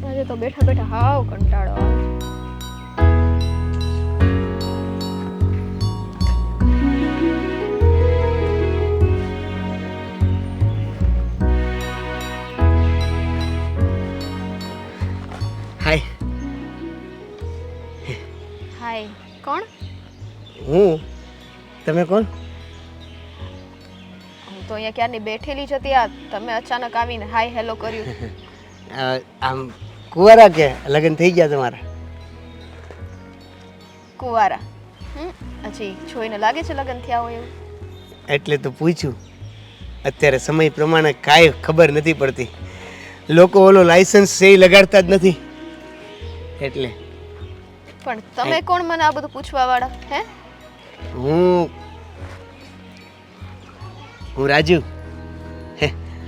આજે તો બેઠા બેઠા હાવ કંટાળો આવે. હાય. હાય, કોણ? હું. તમે કોણ? હું તો અહીંયા ક્યારની બેઠેલી જ હતી. આ તમે અચાનક આવીને હાય હેલો કર્યું. આમ કુંવારા કે લગ્ન થઈ ગયા તમારા? કુંવારા? હજી જોઈને લાગે છે લગ્ન થયા હોય એવું. એટલે તો પૂછ્યું. અત્યારે સમય પ્રમાણે કાંઈ ખબર નથી પડતી. લોકો ઓલો લાયસન્સ છે એ લગાડતા જ નથી. એટલે પણ તમે કોણ મને આ બધું પૂછવા વાળા? હે? હું રાજુ.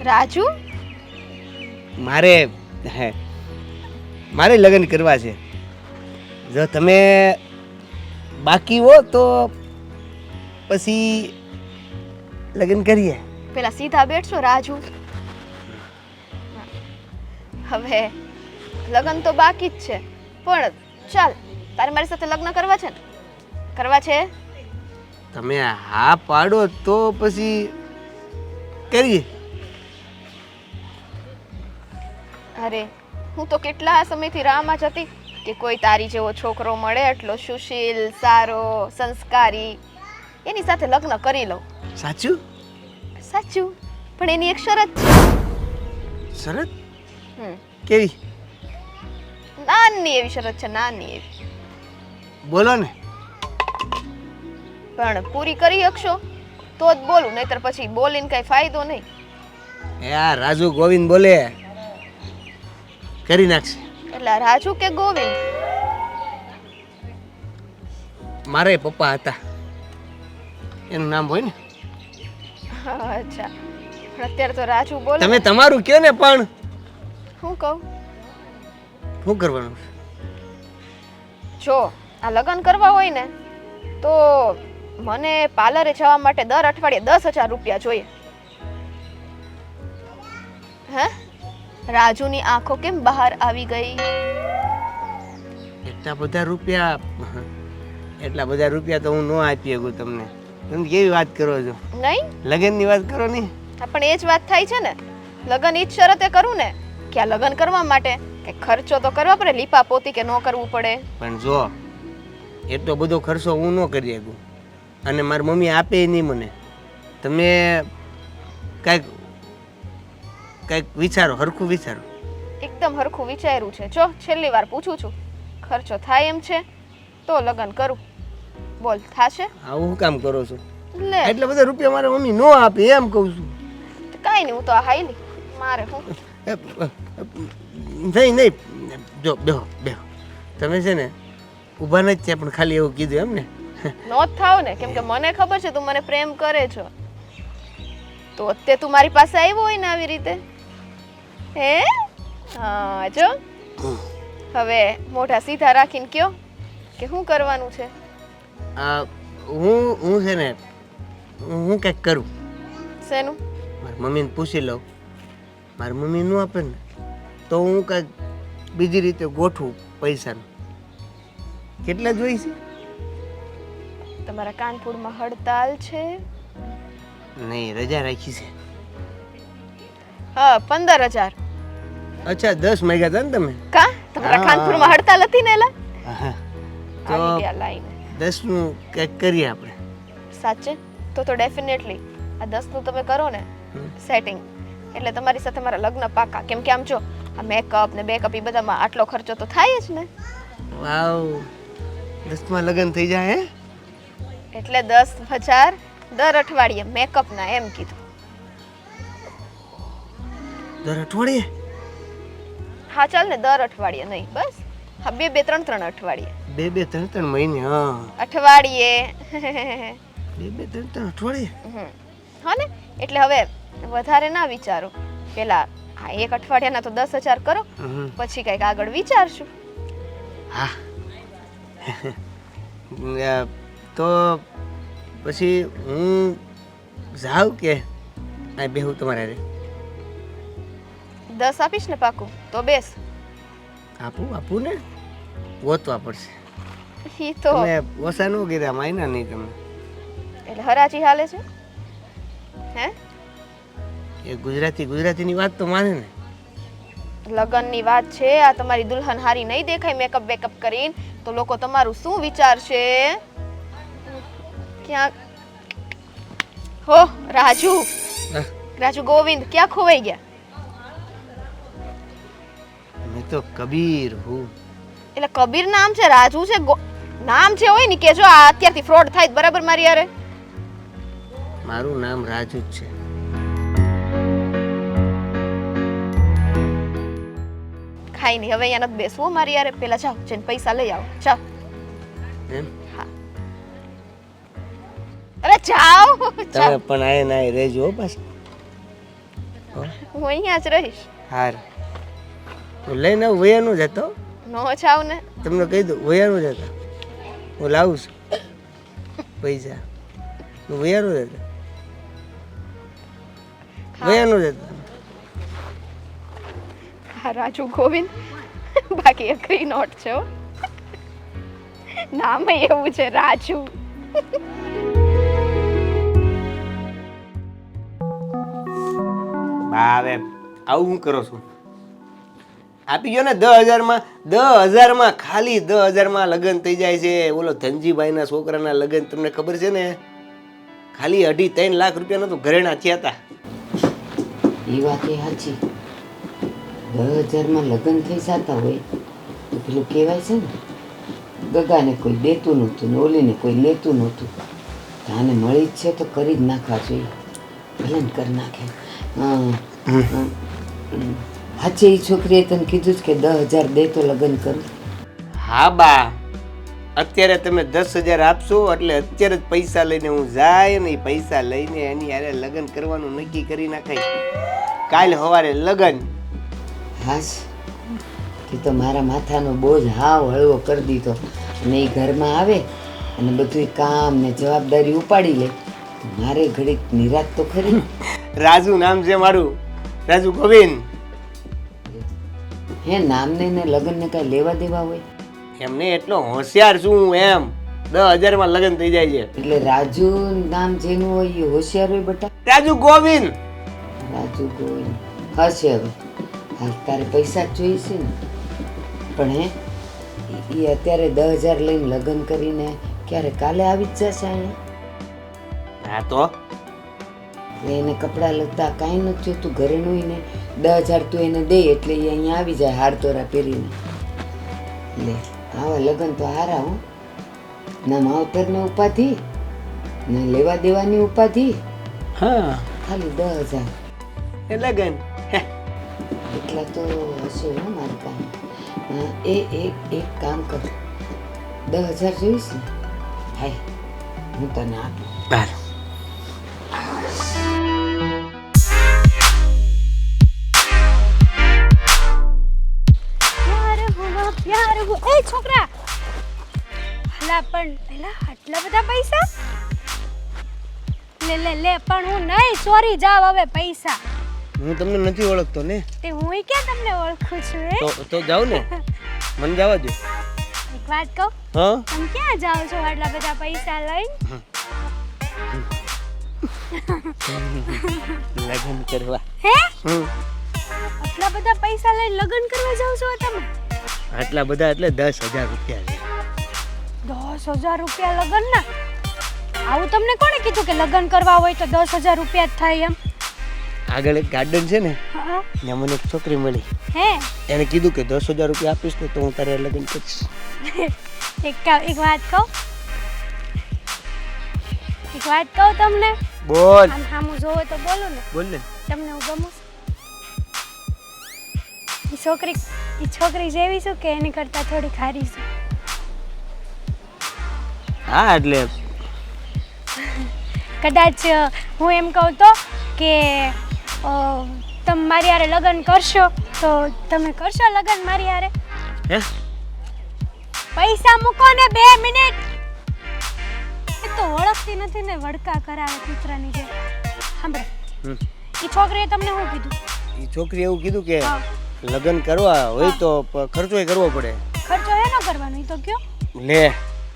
રાજુ? મારે લગ્ન કરવા છે. જો તમે બાકી હો તો પછી લગ્ન કરીએ. પેલા સીધા બેઠશો રાજુ. હવે લગ્ન તો બાકી જ છે, પણ ચાલ તારે મારી સાથે લગ્ન કરવા છે ને? કરવા છે? તમે હા પાડો તો પછી કરીએ. અરે હું તો કેટલા સમયથી રાહમાં જ હતી કે કોઈ તારી જેવો છોકરો મળે એટલો સુશીલ, સારો, સંસ્કારી, એની સાથે લગ્ન કરી લઉં. સાચું? સાચું, પણ એની એક શરત છે. શરત? હમ, કેવી? નાની એવી શરત છે, નાની એવી. બોલો ને. પણ પૂરી કરી શકશો તો જ બોલું, નહીતર પછી બોલીને કઈ ફાયદો નહીં. આ રાજુ ગોવિંદ બોલે, કરી નાખશે. એટલે રાજુ કે ગોવિંદ? મારે પપ્પા હતા, એનું નામ હોય ને. અચ્છા, પણ અત્યારે તો રાજુ બોલે. તમે તમારું કયો ને. પણ હું કહું? શું કરવાનું? જો આ લગ્ન કરવા હોય ને તો મને પાર્લરે જવા માટે દર અઠવાડિયે 10,000 રૂપિયા જોઈએ. હે? રાજુની આંખો કેમ બહાર આવી ગઈ? એટલા બધા રૂપિયા તો હું ન આપી શકું તમને. તમે કેવી વાત કરો છો? નહીં, લગ્નની વાત કરો ને. પણ એ જ વાત થાય છે ને. લગ્ન ઈ જ શરતે કરું ને કે આ લગ્ન કરવા માટે કે ખર્ચો તો કરવા પડે, લીપા પોતી કે ન કરવું પડે. પણ જો એટલો બધો ખર્ચો હું ન કરી શકું, અને મારી મમ્મી આપે નહીં મને. તમે કાંઈક વિચારો, હરખું વિચારો. એકદમ હરખું વિચાર્યું છે. જો છેલ્લી વાર પૂછું છું, ખર્ચો થાય એમ છે તો લગ્ન કરું. બોલ, થાશે? આવું શું કામ કરો છો? લે, એટલા બધા રૂપિયા મારી મમ્મી ન આપે એમ કહું છું. કાંઈ નહીં, હું તો આ હાઈલી મારે હું. નહીં, જો બેહો. તમે છે ને ઊભા નથી થયા, પણ ખાલી એવું કીધું એમ ને. નો જ થાવ ને, કેમ કે મને ખબર છે તું મને પ્રેમ કરે છો. તો અત્યારે તું મારી પાસે આવ્યો હોય ને આવી રીતે. હે? હા, જો હવે મોઢા સીધા રાખીને કયો કે શું કરવાનું છે. હું છે ને હું કંઈક કરું. શેનું? મારી મમ્મીને પૂછી લઉં. મારી મમ્મી ન આપે ને તો હું કંઈક બીજી રીતે ગોઠવું પૈસાનું. કેટલા જોઈ છે? તમારા કાનપુરમાં હડતાલ છે? નહીં, રજા રાખી છે. હા, 15,000. અચ્છા, 10 માંગ્યા હતા ને તમે? કા તમારા કાનપુરમાં હડતાલ હતી ને? એલા હા, આવી ગયા લાઈન. 10નું કંઈક કરીએ આપણે. સાચે? તો ડેફિનેટલી આ 10નું તમે કરો ને સેટિંગ, એટલે તમારી સાથે મારા લગ્ન પાકા. કેમ કે આમ જો આ મેકઅપ ને બેકઅપ એ બધામાં આટલો ખર્ચો તો થાય જ ને. વાવ, 10માં લગ્ન થઈ જાય હે? એટલે 10,000 દર અઠવાડિયે મેકઅપ ના, એમ કીધું. દર અઠવાડિયે? હા ચાલ ને, દર અઠવાડિયે નહીં, બસ હા 2-2, 3-3 અઠવાડિયે. 2-2, 3-3 મહિને? હા, અઠવાડિયે. 2-2, 3-3 અઠવાડિયે? હા ને, એટલે હવે વધારે ના વિચારો. પેલા આ એક અઠવાડિયાના તો 10,000 કરો, પછી કઈક આગળ વિચારશું. હા. તો પછી હું જાઉં કે આ બેહું તમારે? 10 આપીશ ને પાકું તો બેસ. આપું ને ગોતવા પડશે. ઈ તો તમે ઓછા ન કીધા માયના નહીં તમે. એટલે હરાજી હાલે છે હે? એ ગુજરાતીની વાત તો માને ને. લગનની વાત છે, આ તમારી દુલ્હન હારી નહીં દેખાય મેકઅપ બેકઅપ કરીને તો લોકો તમારું શું વિચારશે? ક્યાં હો રાજુ ગોવિંદ ક્યાં ખોવાઈ ગયા? मैं तो कबीर हूँ. એટલે કબીર નામ છે, રાજુ છે, નામ છે હોય ને કે જો આ અત્યારથી ફ્રોડ થાય બરાબર મારી યારે. મારું નામ રાજુ જ છે. ખાઈ નહીં હવે અહીંયા નથી બેસવું મારી યારે. પેલા જાઓ જઈને પૈસા લઈ આવો જાઓ. એમ હા અરે જાઓ તમે પણ આય ના રહેજો હો પાછા. હું અહીંયા જ રહીશ. હાર તો લઈને આવું વયાનું જતો. નો જાવ ને તમને કહી દઉં વયાનું જતા હું લાવું છું પૈસા. હું વયાનું જતા વયાનું જતા. હા રાજુ ગોવિંદ બાકી અઘરી નોટ છે હો. નામ એવું છે રાજુ. બા હવે આવું હું કરો છું? આપી ગયો ને 10,000માં ખાલી 10,000માં લગ્ન થઈ જાય છે. ઓલો ધનજીભાઈના છોકરાના લગ્ન તમને ખબર છે ને, ખાલી 2.5-3 લાખ રૂપિયાના તો ઘરેણા થયા હતા. એ વાત એ સાચી. 10,000માં લગ્ન થઈ જતા હોય તો પેલું કહેવાય છે ને, ગગાને કોઈ દેતું નહોતું ને ઓલીને કોઈ લેતું નહોતું. આને મળી જ છે તો કરી જ નાખવા જોઈએ. ભલે ને કરી નાખે. હાચે એ છોકરીએ તને કીધું જ કે 10,000 દે તો લગ્ન કરું. હા બા, અત્યારે તમે 10,000 આપશો એટલે અત્યારે જ પૈસા લઈને હું જાય ને એ પૈસા લઈને એની હારે લગ્ન કરવાનું નક્કી કરી નાખાય. કાલ સવારે લગ્ન. હાશ તે તો મારા માથાનો બોજ હાવ હળવો કરી દીધો. અને એ ઘરમાં આવે અને બધું કામ ને જવાબદારી ઉપાડી લે. મારે ઘડીક નિરાત તો ખરી. રાજુ નામ છે મારું, રાજુ ગોવિંદ. હે નામને ને લગ્નને કાંઈ લેવા દેવા હોય? એમને એટલો હોશિયાર છું હું એમ. 10,000માં લગ્ન થઈ જાય છે. એટલે રાજુ નામ જેનું હોય એ હોશિયાર હોય બેટા. રાજુ ગોવિંદ. રાજુ ગોવિંદ હશે. હવે હાલ તારે પૈસા જ જોઈશે ને. પણ હે એ અત્યારે 10,000 લઈને લગ્ન કરીને ક્યારે કાલે આવી જ જશે અહીંયા. હા તો એને કપડાં લતા કાંઈ નથી જોતું. ઘરેનું ને 10,000 તું એને દે એટલે એ અહીંયા આવી જાય હાર તોરા પહેરીને. લે આવા લગ્ન તો હારા હું ના માવતરને ઉપાધિ ના લેવા દેવાની ઉપાધિ. હા ખાલી 10,000 એ લગ્ન. એટલા તો હશે હો મારી કામ. એક કામ કર, 10,000 જોઈશ ને હાય હું તને આપું. બાર એ છોકરા હલા પણ પેલા આટલા બધા પૈસા લે લે લે. પણ હું નહીં ચોરી જાવ હવે પૈસા. હું તમને નથી ઓળખતો ને. તે હું ક્યાં તમને ઓળખું છું એ? તો જાવ ને, મને જવા દો. એક વાત કહું, હા તમે ક્યાં જાવ છો આટલા બધા પૈસા લઈને? લગ્ન કરવા. હે હમ આટલા બધા પૈસા લઈને લગ્ન કરવા જાવ છો તમે? આટલા બધા એટલે 10,000 રૂપિયા છે. 10,000 રૂપિયા લગ્ન ના? આવું તમને કોણે કીધું કે લગ્ન કરવા હોય તો 10,000 રૂપિયા જ થાય એમ? આગળ એક ગાર્ડન છે ને, હા ત્યાં મને એક છોકરી મળી. હે એને કીધું કે 10,000 રૂપિયા આપીશ ને તો હું તારે લગ્ન કરીશ. એક વાત કહું તમને. બોલ આમ સામું જોવો તો બોલો ને. બોલ ને. તમને હું ગમું? એ છોકરી જેવી છું કે એની કરતા થોડી ખારી છું? હા એટલે કદાચ હું એમ કહું તો કે તમે મારી હારે લગ્ન કરશો તો તમે કરશો લગ્ન મારી હારે? હે પૈસા મૂકો ને 2 મિનિટ. એ તો ઓળખતી નથી ને વડકા કરાવે કૂતરાની જેમ. સાંભળો, એ છોકરીએ તમને શું કીધું? એ છોકરી એવું કીધું કે હા. લગ્ન કરવા હોય તો ખર્ચોય કરવો પડે. ખર્ચો એનો કરવાનો ઈ તો કયો લે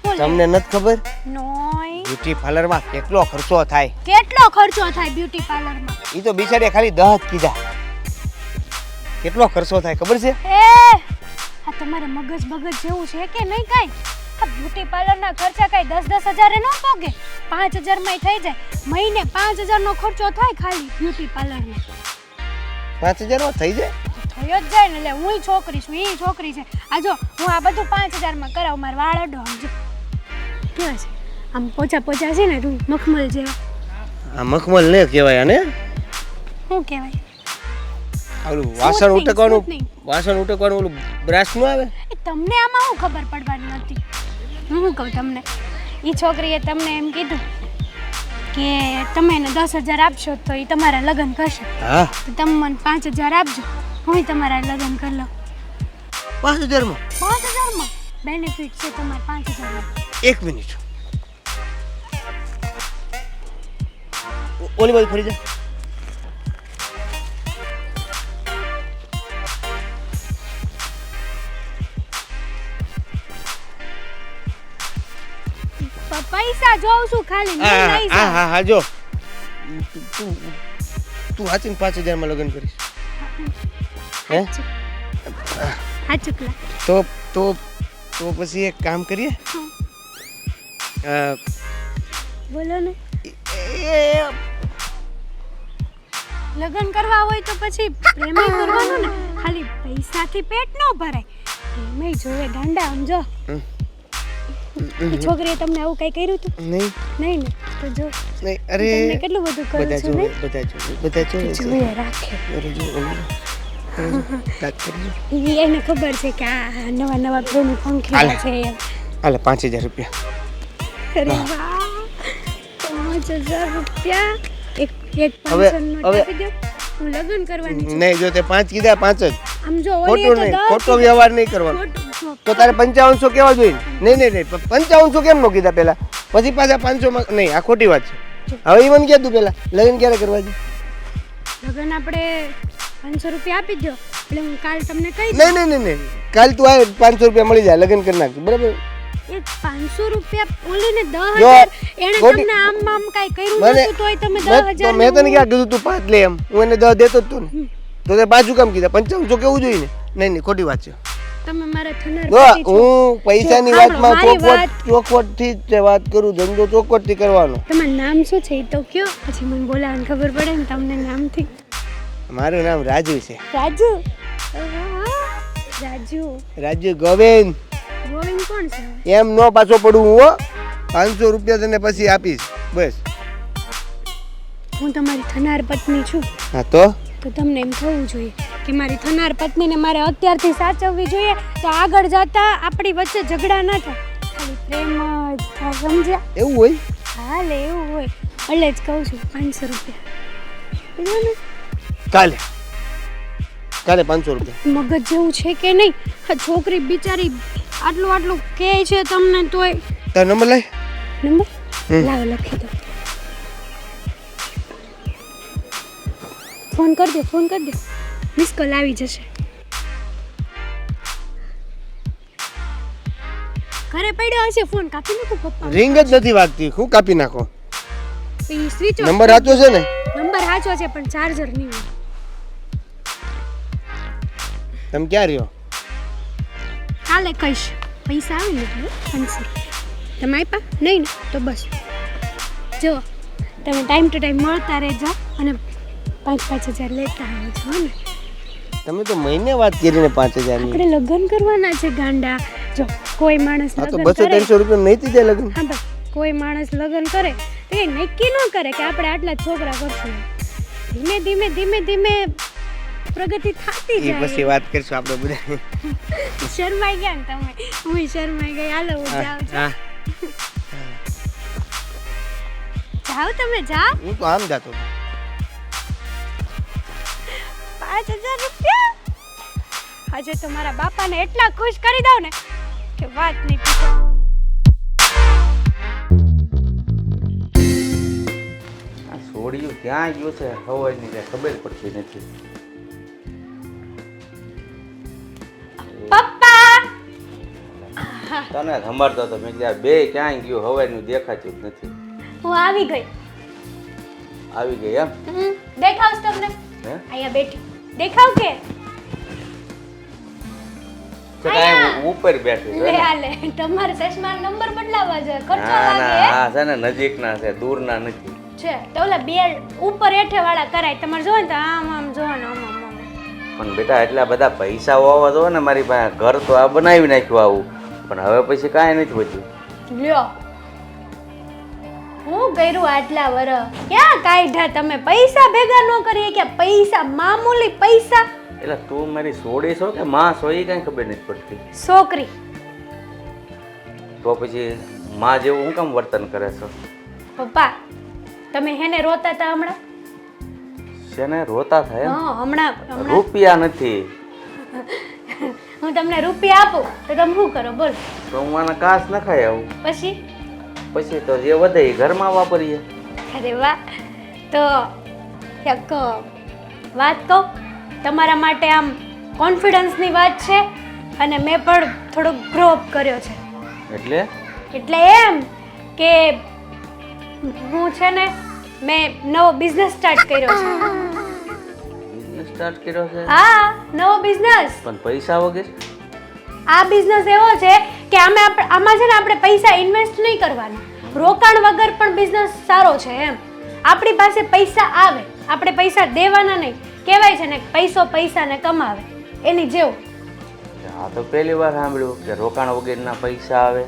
શું લે? તમને નથી ખબર નોય બ્યુટી પાર્લરમાં કેટલો ખર્ચો થાય? કેટલો ખર્ચો થાય બ્યુટી પાર્લરમાં? એ તો બિચારે ખાલી 10 જ કીધા. કેટલો ખર્ચો થાય ખબર છે? એ આ તમારે મગજ બગજ જેવું છે કે નહીં કાંઈ? આ બ્યુટી પાર્લરના ખર્ચા કાંઈ 10,000 ન પોગે, 5,000 માં થઈ જાય. મહિને 5,000 નો ખર્ચો થાય ખાલી બ્યુટી પાર્લરનો. 5,000 માં થઈ જાય? થયો જ જાય ને. એટલે હું છોકરી છું, એ છોકરી છે. આ જો હું આ બધું 5,000 માં કરાવું, મારા વાળ અડો આમ જો કેવા છે, આમ પોચા પોચા છે ને રૂ મખમલ જેવા. આ મખમલ ને કહેવાય આને. શું કહેવાય? ઓલું વાસણ Smoothing, ઉટકવાનું smoothing. વાસણ ઉટકવાનું ઓલું બ્રશ નું આવે. એ તમને આમાં શું ખબર પડવાની હતી? હું શું કહું તમને, એ છોકરીએ તમને એમ કીધું કે તમે એને 10,000 આપશો તો એ તમારા લગ્ન કરશે. હા તો તમે મને 5,000 આપજો, હું તમારા લગ્ન કરી લઉં. 5,000 માં? 5,000 માં બેનિફિટ છે તમારે 5,000 માં. 1 મિનિટ ઓલી બાજુ ફરી જા. પૈસા જોઉં છું ખાલી, નહીં હા લઈ હા જાઉં. હા હા જો તું હાચીને 5,000 માં લગ્ન કરીશ? હે હા ચુકલા. તો તો તો પછી એક કામ કરીએ. બોલો ને. એ લગ્ન કરવા હોય તો પછી પ્રેમે કરવાનું ને, ખાલી પૈસાથી પેટ ન ભરાય. પ્રેમે જોવે ગાંડા. સમજો એ છોકરીએ તમને આવું કઈ કર્યું હતું? નહીં નહીં ને તો જો નહીં અરે તમને કેટલું બધું કરું બધા છું જોવે નહીં? બધા જોવે જોઈએ રાખે. અરે જો વાત કરીએ. ઈ એને ખબર છે કે આ નવા નવા પ્રેમ પંખીડા છે એમ. હાલે 5,000 રૂપિયા. અરે વાહ, 5,000 રૂપિયા એક એક હવે- 500 નોટ હવે- આપી દો, હું લગ્ન કરવાની છું. નહીં જો તે 5 કીધા 5 જ. આમ જો ઓલી ખોટું નહીં, ખોટો વ્યવહાર નહીં કરવાનો. ખોટું તો તારે 5500 કેવા જોઈએ? નહીં નહીં નહીં 5500 કેમ નો કીધા પેલા? પછી પાછા 500 માં નહીં, આ ખોટી વાત છે. હવે ઈ મને કહેતું પેલા લગ્ન ક્યારે કરવા છે? લગ્ન આપણે 500 રૂપિયા આપી દો એટલે હું કાલ તમને કહી દઉં. નહીં નહીં નહીં નહીં કાલ તું આવે 500 રૂપિયા મળી જાય લગ્ન કરી નાખશું બરાબર? એ 500 રૂપિયા ઓલીને જો, 10,000 એને ખોટી- તમને આમ આમ કાઈ કર્યું મને- નતું તોય તમે તો 10,000 મેં તને ક્યાં કીધું તું 5 લે એમ? હું એને 10 દેતો જ તું ને. તો તે પાછું કામ કીધા 5500 કેવું જોઈએ ને? નહીં નહીં ખોટી વાત છે. તમે મારા થનાર જો પતિ છો. હું પૈસાની જો, વાતમાં સાંભળો, મારી ચોખવટથી જ વાત કરું. ધંધો ચોખવટથી કરવાનો. તમારું નામ શું છે એ તો કયો, પછી મને બોલાવવાની ખબર પડે ને તમને નામથી. મારું નામ રાજુ છે. રાજુ. વાહ, રાજુ. રાજુ ગોવિંદ. ગોવિંદ કોણ છે? એમ નો પાછો પડું હું હો. 500 રૂપિયા તને પછી આપીશ બસ. હું તમારી થનાર પત્ની છું હા તો તમને એમ થવું જોઈએ કે મારી થનાર પત્નીને મારે અત્યારથી સાચવવી જોઈએ, તો આગળ જતા આપણી વચ્ચે ઝઘડા ન થાય, ખાલી પ્રેમ જ થાય. સમજ્યા? એવું હોય? હાલે એવું હોય એટલે જ કહું છું 500 રૂપિયા. સમજ્યા ને? કાલે કાલે 500 રૂપિયા. મગજ જેવું છે કે નહીં? આ છોકરી બિચારી આટલું આટલું કહે છે તમને તોય. તારો નંબર લઈ. નંબર લાવો, લખી દો. ફોન કરી દો, ફોન કરી દો, મિસ કોલ આવી જશે. ઘરે પડ્યો હશે ફોન, કાપી નાખો પપ્પા. રિંગ જ નથી વાગતી. હું કાપી નાખો. એ સ્વિચ ઓફ. નંબર સાચો છે ને? નંબર સાચો છે પણ ચાર્જર નહીં હોય. તમે ક્યાં રહ્યો? કાલે કહીશ, પૈસા આવે ને એટલે 500 તમે આપ્યા નહીં ને તો બસ. જો તમે ટાઈમ ટુ ટાઈમ મળતા રહેજો અને 5,000 લેતા આવો છો ને. તમે તો મહિને વાત કરીને 5,000 ની. આપણે લગ્ન કરવાના છે ગાંડા. જો કોઈ માણસ હા તો લગ્ન કરે, 200-300 રૂપિયા નહીં થઈ જાય લગ્ન? હા બસ, કોઈ માણસ લગ્ન કરે તો એ નક્કી ન કરે કે આપણે આટલા જ છોકરા કરશું. ધીમે ધીમે ધીમે ધીમે પ્રગતિ થતી એ પછી જાય. વાત કરશું આપણે બધા. શરમાઈ ગયા ને તમે? હું શરમાઈ ગઈ. હાલો હું જાઉં છું. હા જાઓ તમે જાઓ. હું તો આમ જાતો હતો. 5,000 રૂપિયા આજે તો મારા બાપાને એટલા ખુશ કરી દઉં ને કે વાત નહીં પૂછો. આ છોડ્યું ક્યાં ગયો છે હવાઈ ની કાંઈ ખબર પડતી નથી. તને સંભાળતો હતો મેં કીધું બે ક્યાંય ગયું હવેનું દેખાતું જ નથી. હું આવી ગઈ. આવી ગઈ એમ? દેખાવ તમને હે અહીંયા બેઠી દેખાવ કે તો કાંઈ હું ઉપર બેઠી છું લે ને. આ લે તમારે ચશ્મા નંબર બદલાવા છે ખર્ચો ના લાગે ના આ છે ને નજીકના છે દૂરના નથી. છે તો ઓલા બે ઉપર હેઠે વાળા કરાય તમારે જોવો ને તો આમ આમ જોવો ને આમ આમ આમ. પણ બેટા એટલા બધા પૈસા હોવા દો ને મારી પાસે ઘર તો આ બનાવી નાખ્યું આવું પણ હવે પછી કાંઈ નથી બચ્યું. લ્યો હું કર્યું આટલા વરસ ક્યાં કાઢ્યા તમે પૈસા ભેગા ન કરીએ કે પૈસા મામૂલી પૈસા એટલે તું મારી સોડી છો કે માં છો એ કાંઈ ખબર નથી પડતી. છોકરી તો પછી માં જેવું હું કામ વર્તન કરે છો? પપ્પા તમે હેને રોતા હતા હમણાં છે ને રોતા થાય એમ? હા હમણાં હમણાં રૂપિયા નથી હું તમને રૂપિયા આપું તો તમે શું કરો બોલ તો હું આના કાસ ન ખાય આવું પછી પછી તો જે વધે એ ઘરમાં વાપરીએ. અરે વાહ તો એક વાત કહું તમારા માટે આમ કોન્ફિડન્સની વાત છે અને મેં પણ થોડોક ગ્રો અપ કર્યો છે એટલે એટલે એમ કે હું છે ને મેં નવો બિઝનેસ સ્ટાર્ટ કર્યો છે બિઝનેસ સ્ટાર્ટ કર્યો છે હા નવો બિઝનેસ પણ પૈસા વગર આ બિઝનેસ એવો છે કે આમાં છે ને આપણે પૈસા ઇન્વેસ્ટ નહીં કરવાના રોકાણ વગર પણ બિઝનેસ સારો છે એમ આપણી પાસે પૈસા આવે આપણે પૈસા દેવાના નહીં કહેવાય છે ને પૈસો પૈસાને કમાવે એની જેવું આ તો પહેલી વાર સાંભળ્યું કે રોકાણ વગરના પૈસા આવે.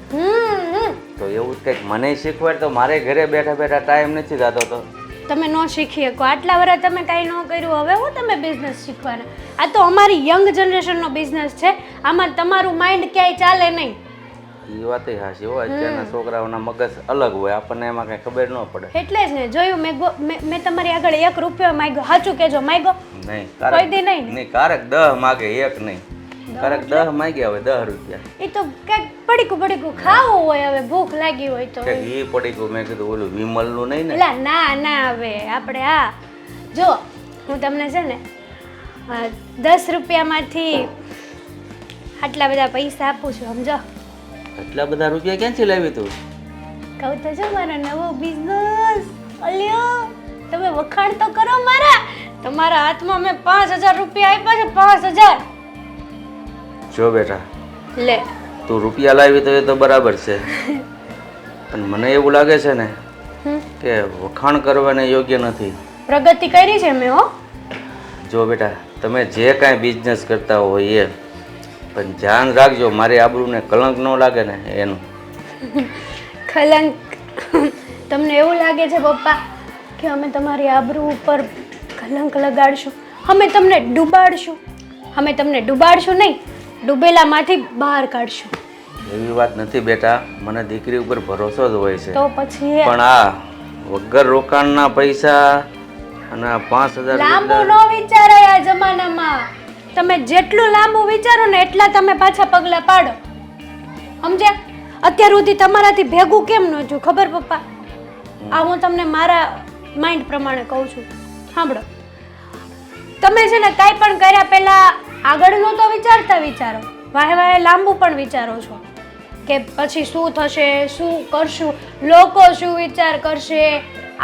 તો એવું જ કંઈક મને શીખવાડ તો મારે ઘરે બેઠા બેઠા ટાઈમ નથી થતો તો તમે ન શીખી શકો આટલા વર્ષ તમે કાંઈ ન કર્યું હવે હું તમે બિઝનેસ શીખવાના આ તો અમારી યંગ જનરેશનનો બિઝનેસ છે આમાં તમારું માઇન્ડ ક્યાંય ચાલે નહીં એ વાત હાચી હોય અત્યારના છોકરાઓના મગજ અલગ હોય આપણને એમાં કઈ ખબર ન પડે. એટલે જ ને જોયું મેં તમારી આગળ 1 રૂપિયો માંગ્યો સાચું કહેજો માંગ્યો નહીં કોઈ દી નહીં ને? નહીં કારક 10 માગે એક નહીં કારક 10 માગ્યા હવે 10 રૂપિયા એ તો કંઈક પડીકું ખાવું હોય હવે ભૂખ લાગી હોય તો કે એ પડી ગયું મેં કીધું ઓલું વિમલનું નહીં ને એલા ના હવે આપણે આ જો હું તમને છે ને 10 રૂપિયામાંથી આટલા બધા પૈસા આપું છું સમજો એટલા બધા રૂપિયા ક્યાંથી લાવી તું? કહું તો છો મારો નવો બિઝનેસ અલ્યો તમે વખાણ તો કરો મારા તમારા હાથમાં મેં 5000 રૂપિયા આપ્યા છે 5000 જો બેટા લે તું રૂપિયા લાવી તો એ તો બરાબર છે પણ મને એવું લાગે છે ને કે વખાણ કરવાને યોગ્ય નથી. પ્રગતિ કરી છે મેં હો જો બેટા તમે જે કાંઈ બિઝનેસ કરતા હોય એ પણ ધ્યાન રાખજો મારી આબરૂને કલંક ન લાગે ને એનું. કલંક તમને એવું લાગે છે પપ્પા કે અમે તમારી આબરૂ ઉપર કલંક લગાડશું અમે તમને ડૂબાડશું નહીં ડૂબેલામાંથી બહાર કાઢશું. એવી વાત નથી બેટા મને દીકરી ઉપર ભરોસો જ હોય છે તો પછી પણ આ વગર રોકાણના પૈસા અને 5000 લાંબુ ન વિચારાય આ જમાનામાં તમે જેટલું લાંબુ વિચારો ને એટલા તમે પાછા પગલા પાડો સમજ્યા અત્યાર સુધી તમારાથી ભેગું કેમ ન થયું ખબર પપ્પા આ હું તમને મારા માઇન્ડ પ્રમાણે કહું છું સાંભળો તમે છે ને કાંઈ પણ કર્યા પહેલા આગળનું તો વિચારો વાહે લાંબુ પણ વિચારો છો કે પછી શું થશે શું કરશું લોકો શું વિચાર કરશે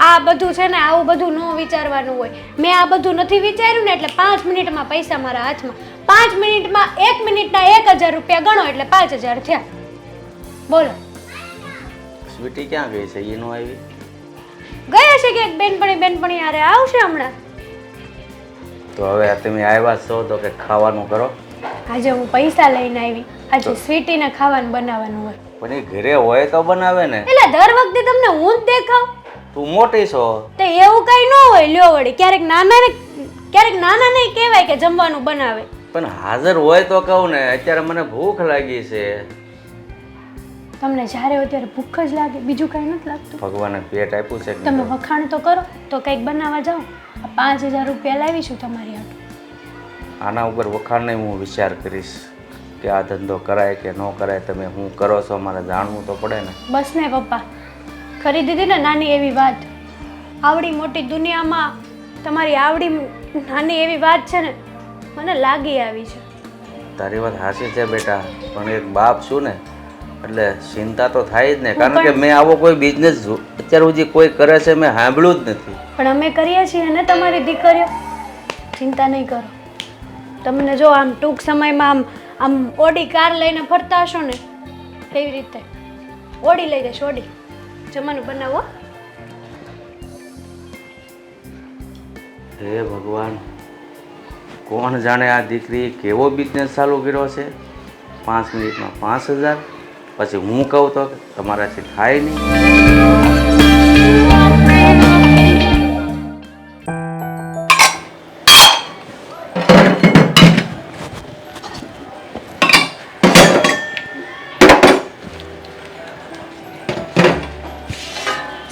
આ બધું છે ને આવું બધું ન વિચારવાનું હોય મેં આ બધું નથી વિચાર્યું ને એટલે 5 મિનિટમાં પૈસા મારા હાથમાં 5 મિનિટમાં 1 મિનિટના 1000 રૂપિયા ગણો એટલે 5000 થયા બોલો. સ્વીટી ક્યાં ગઈ છે એ નો આવી? ગયા છે કે બેનપણી યારે આવશે હમણાં. તો હવે તમે આવ્યા છો તો કે ખાવાનું કરો. આજે હું પૈસા લઈને આવી આજે સ્વીટીને ખાવાનું બનાવવાનું હોય પણ એ ઘરે હોય તો બનાવે ને. એટલે દર વખતે તમને હું જ દેખાવ તું મોટી છો તો એવું કઈ ન હોય લ્યો વળી ક્યારેક નાના નહીં કહેવાય કે જમવાનું બનાવે પણ હાજર હોય તો કહું ને અત્યારે મને ભૂખ લાગી છે. તમને જ્યારે હોય ત્યારે ભૂખ જ લાગે બીજું કઈ નથી લાગતું. ભગવાને પેટ આપ્યું છે તમે વખાણ તો કરો તો કંઈક બનાવવા જાઓ 5000 રૂપિયા લાવીશું તમારી હાટુ. આના ઉપર વખાણને હું વિચાર કરીશ કે આ ધંધો કરાય કે ન કરાય. તમે શું કરો છો મારે જાણવું તો પડે ને. બસ ને પપ્પા કરી દીધી ને નાની એવી વાત આવડી મોટી દુનિયામાં તમારી આવડી નાની એવી વાત છે ને મને લાગી આવી છે. તારી વાત હાચી છે બેટા પણ એક બાપ છું ને એટલે ચિંતા તો થાય જ ને, કારણ કે મેં આવો કોઈ બિઝનેસ અત્યાર સુધી કોઈ કરે છે મેં સાંભળ્યું જ નથી. પણ અમે કરીએ છીએ ને તમારી દીકરીઓ, ચિંતા નહીં કરો. તમને જો આમ ટૂંક સમયમાં આમ ઓડી કાર લઈને ફરતા હશો ને એવી રીતે ઓડી લઈ જશો. ઓડી જમવાનું બનાવો. હે ભગવાન, કોણ જાણે આ દીકરી કેવો બિઝનેસ ચાલુ કર્યો છે. 5 મિનિટમાં 5000, પછી હું કહું તો તમારાથી થાય નહીં.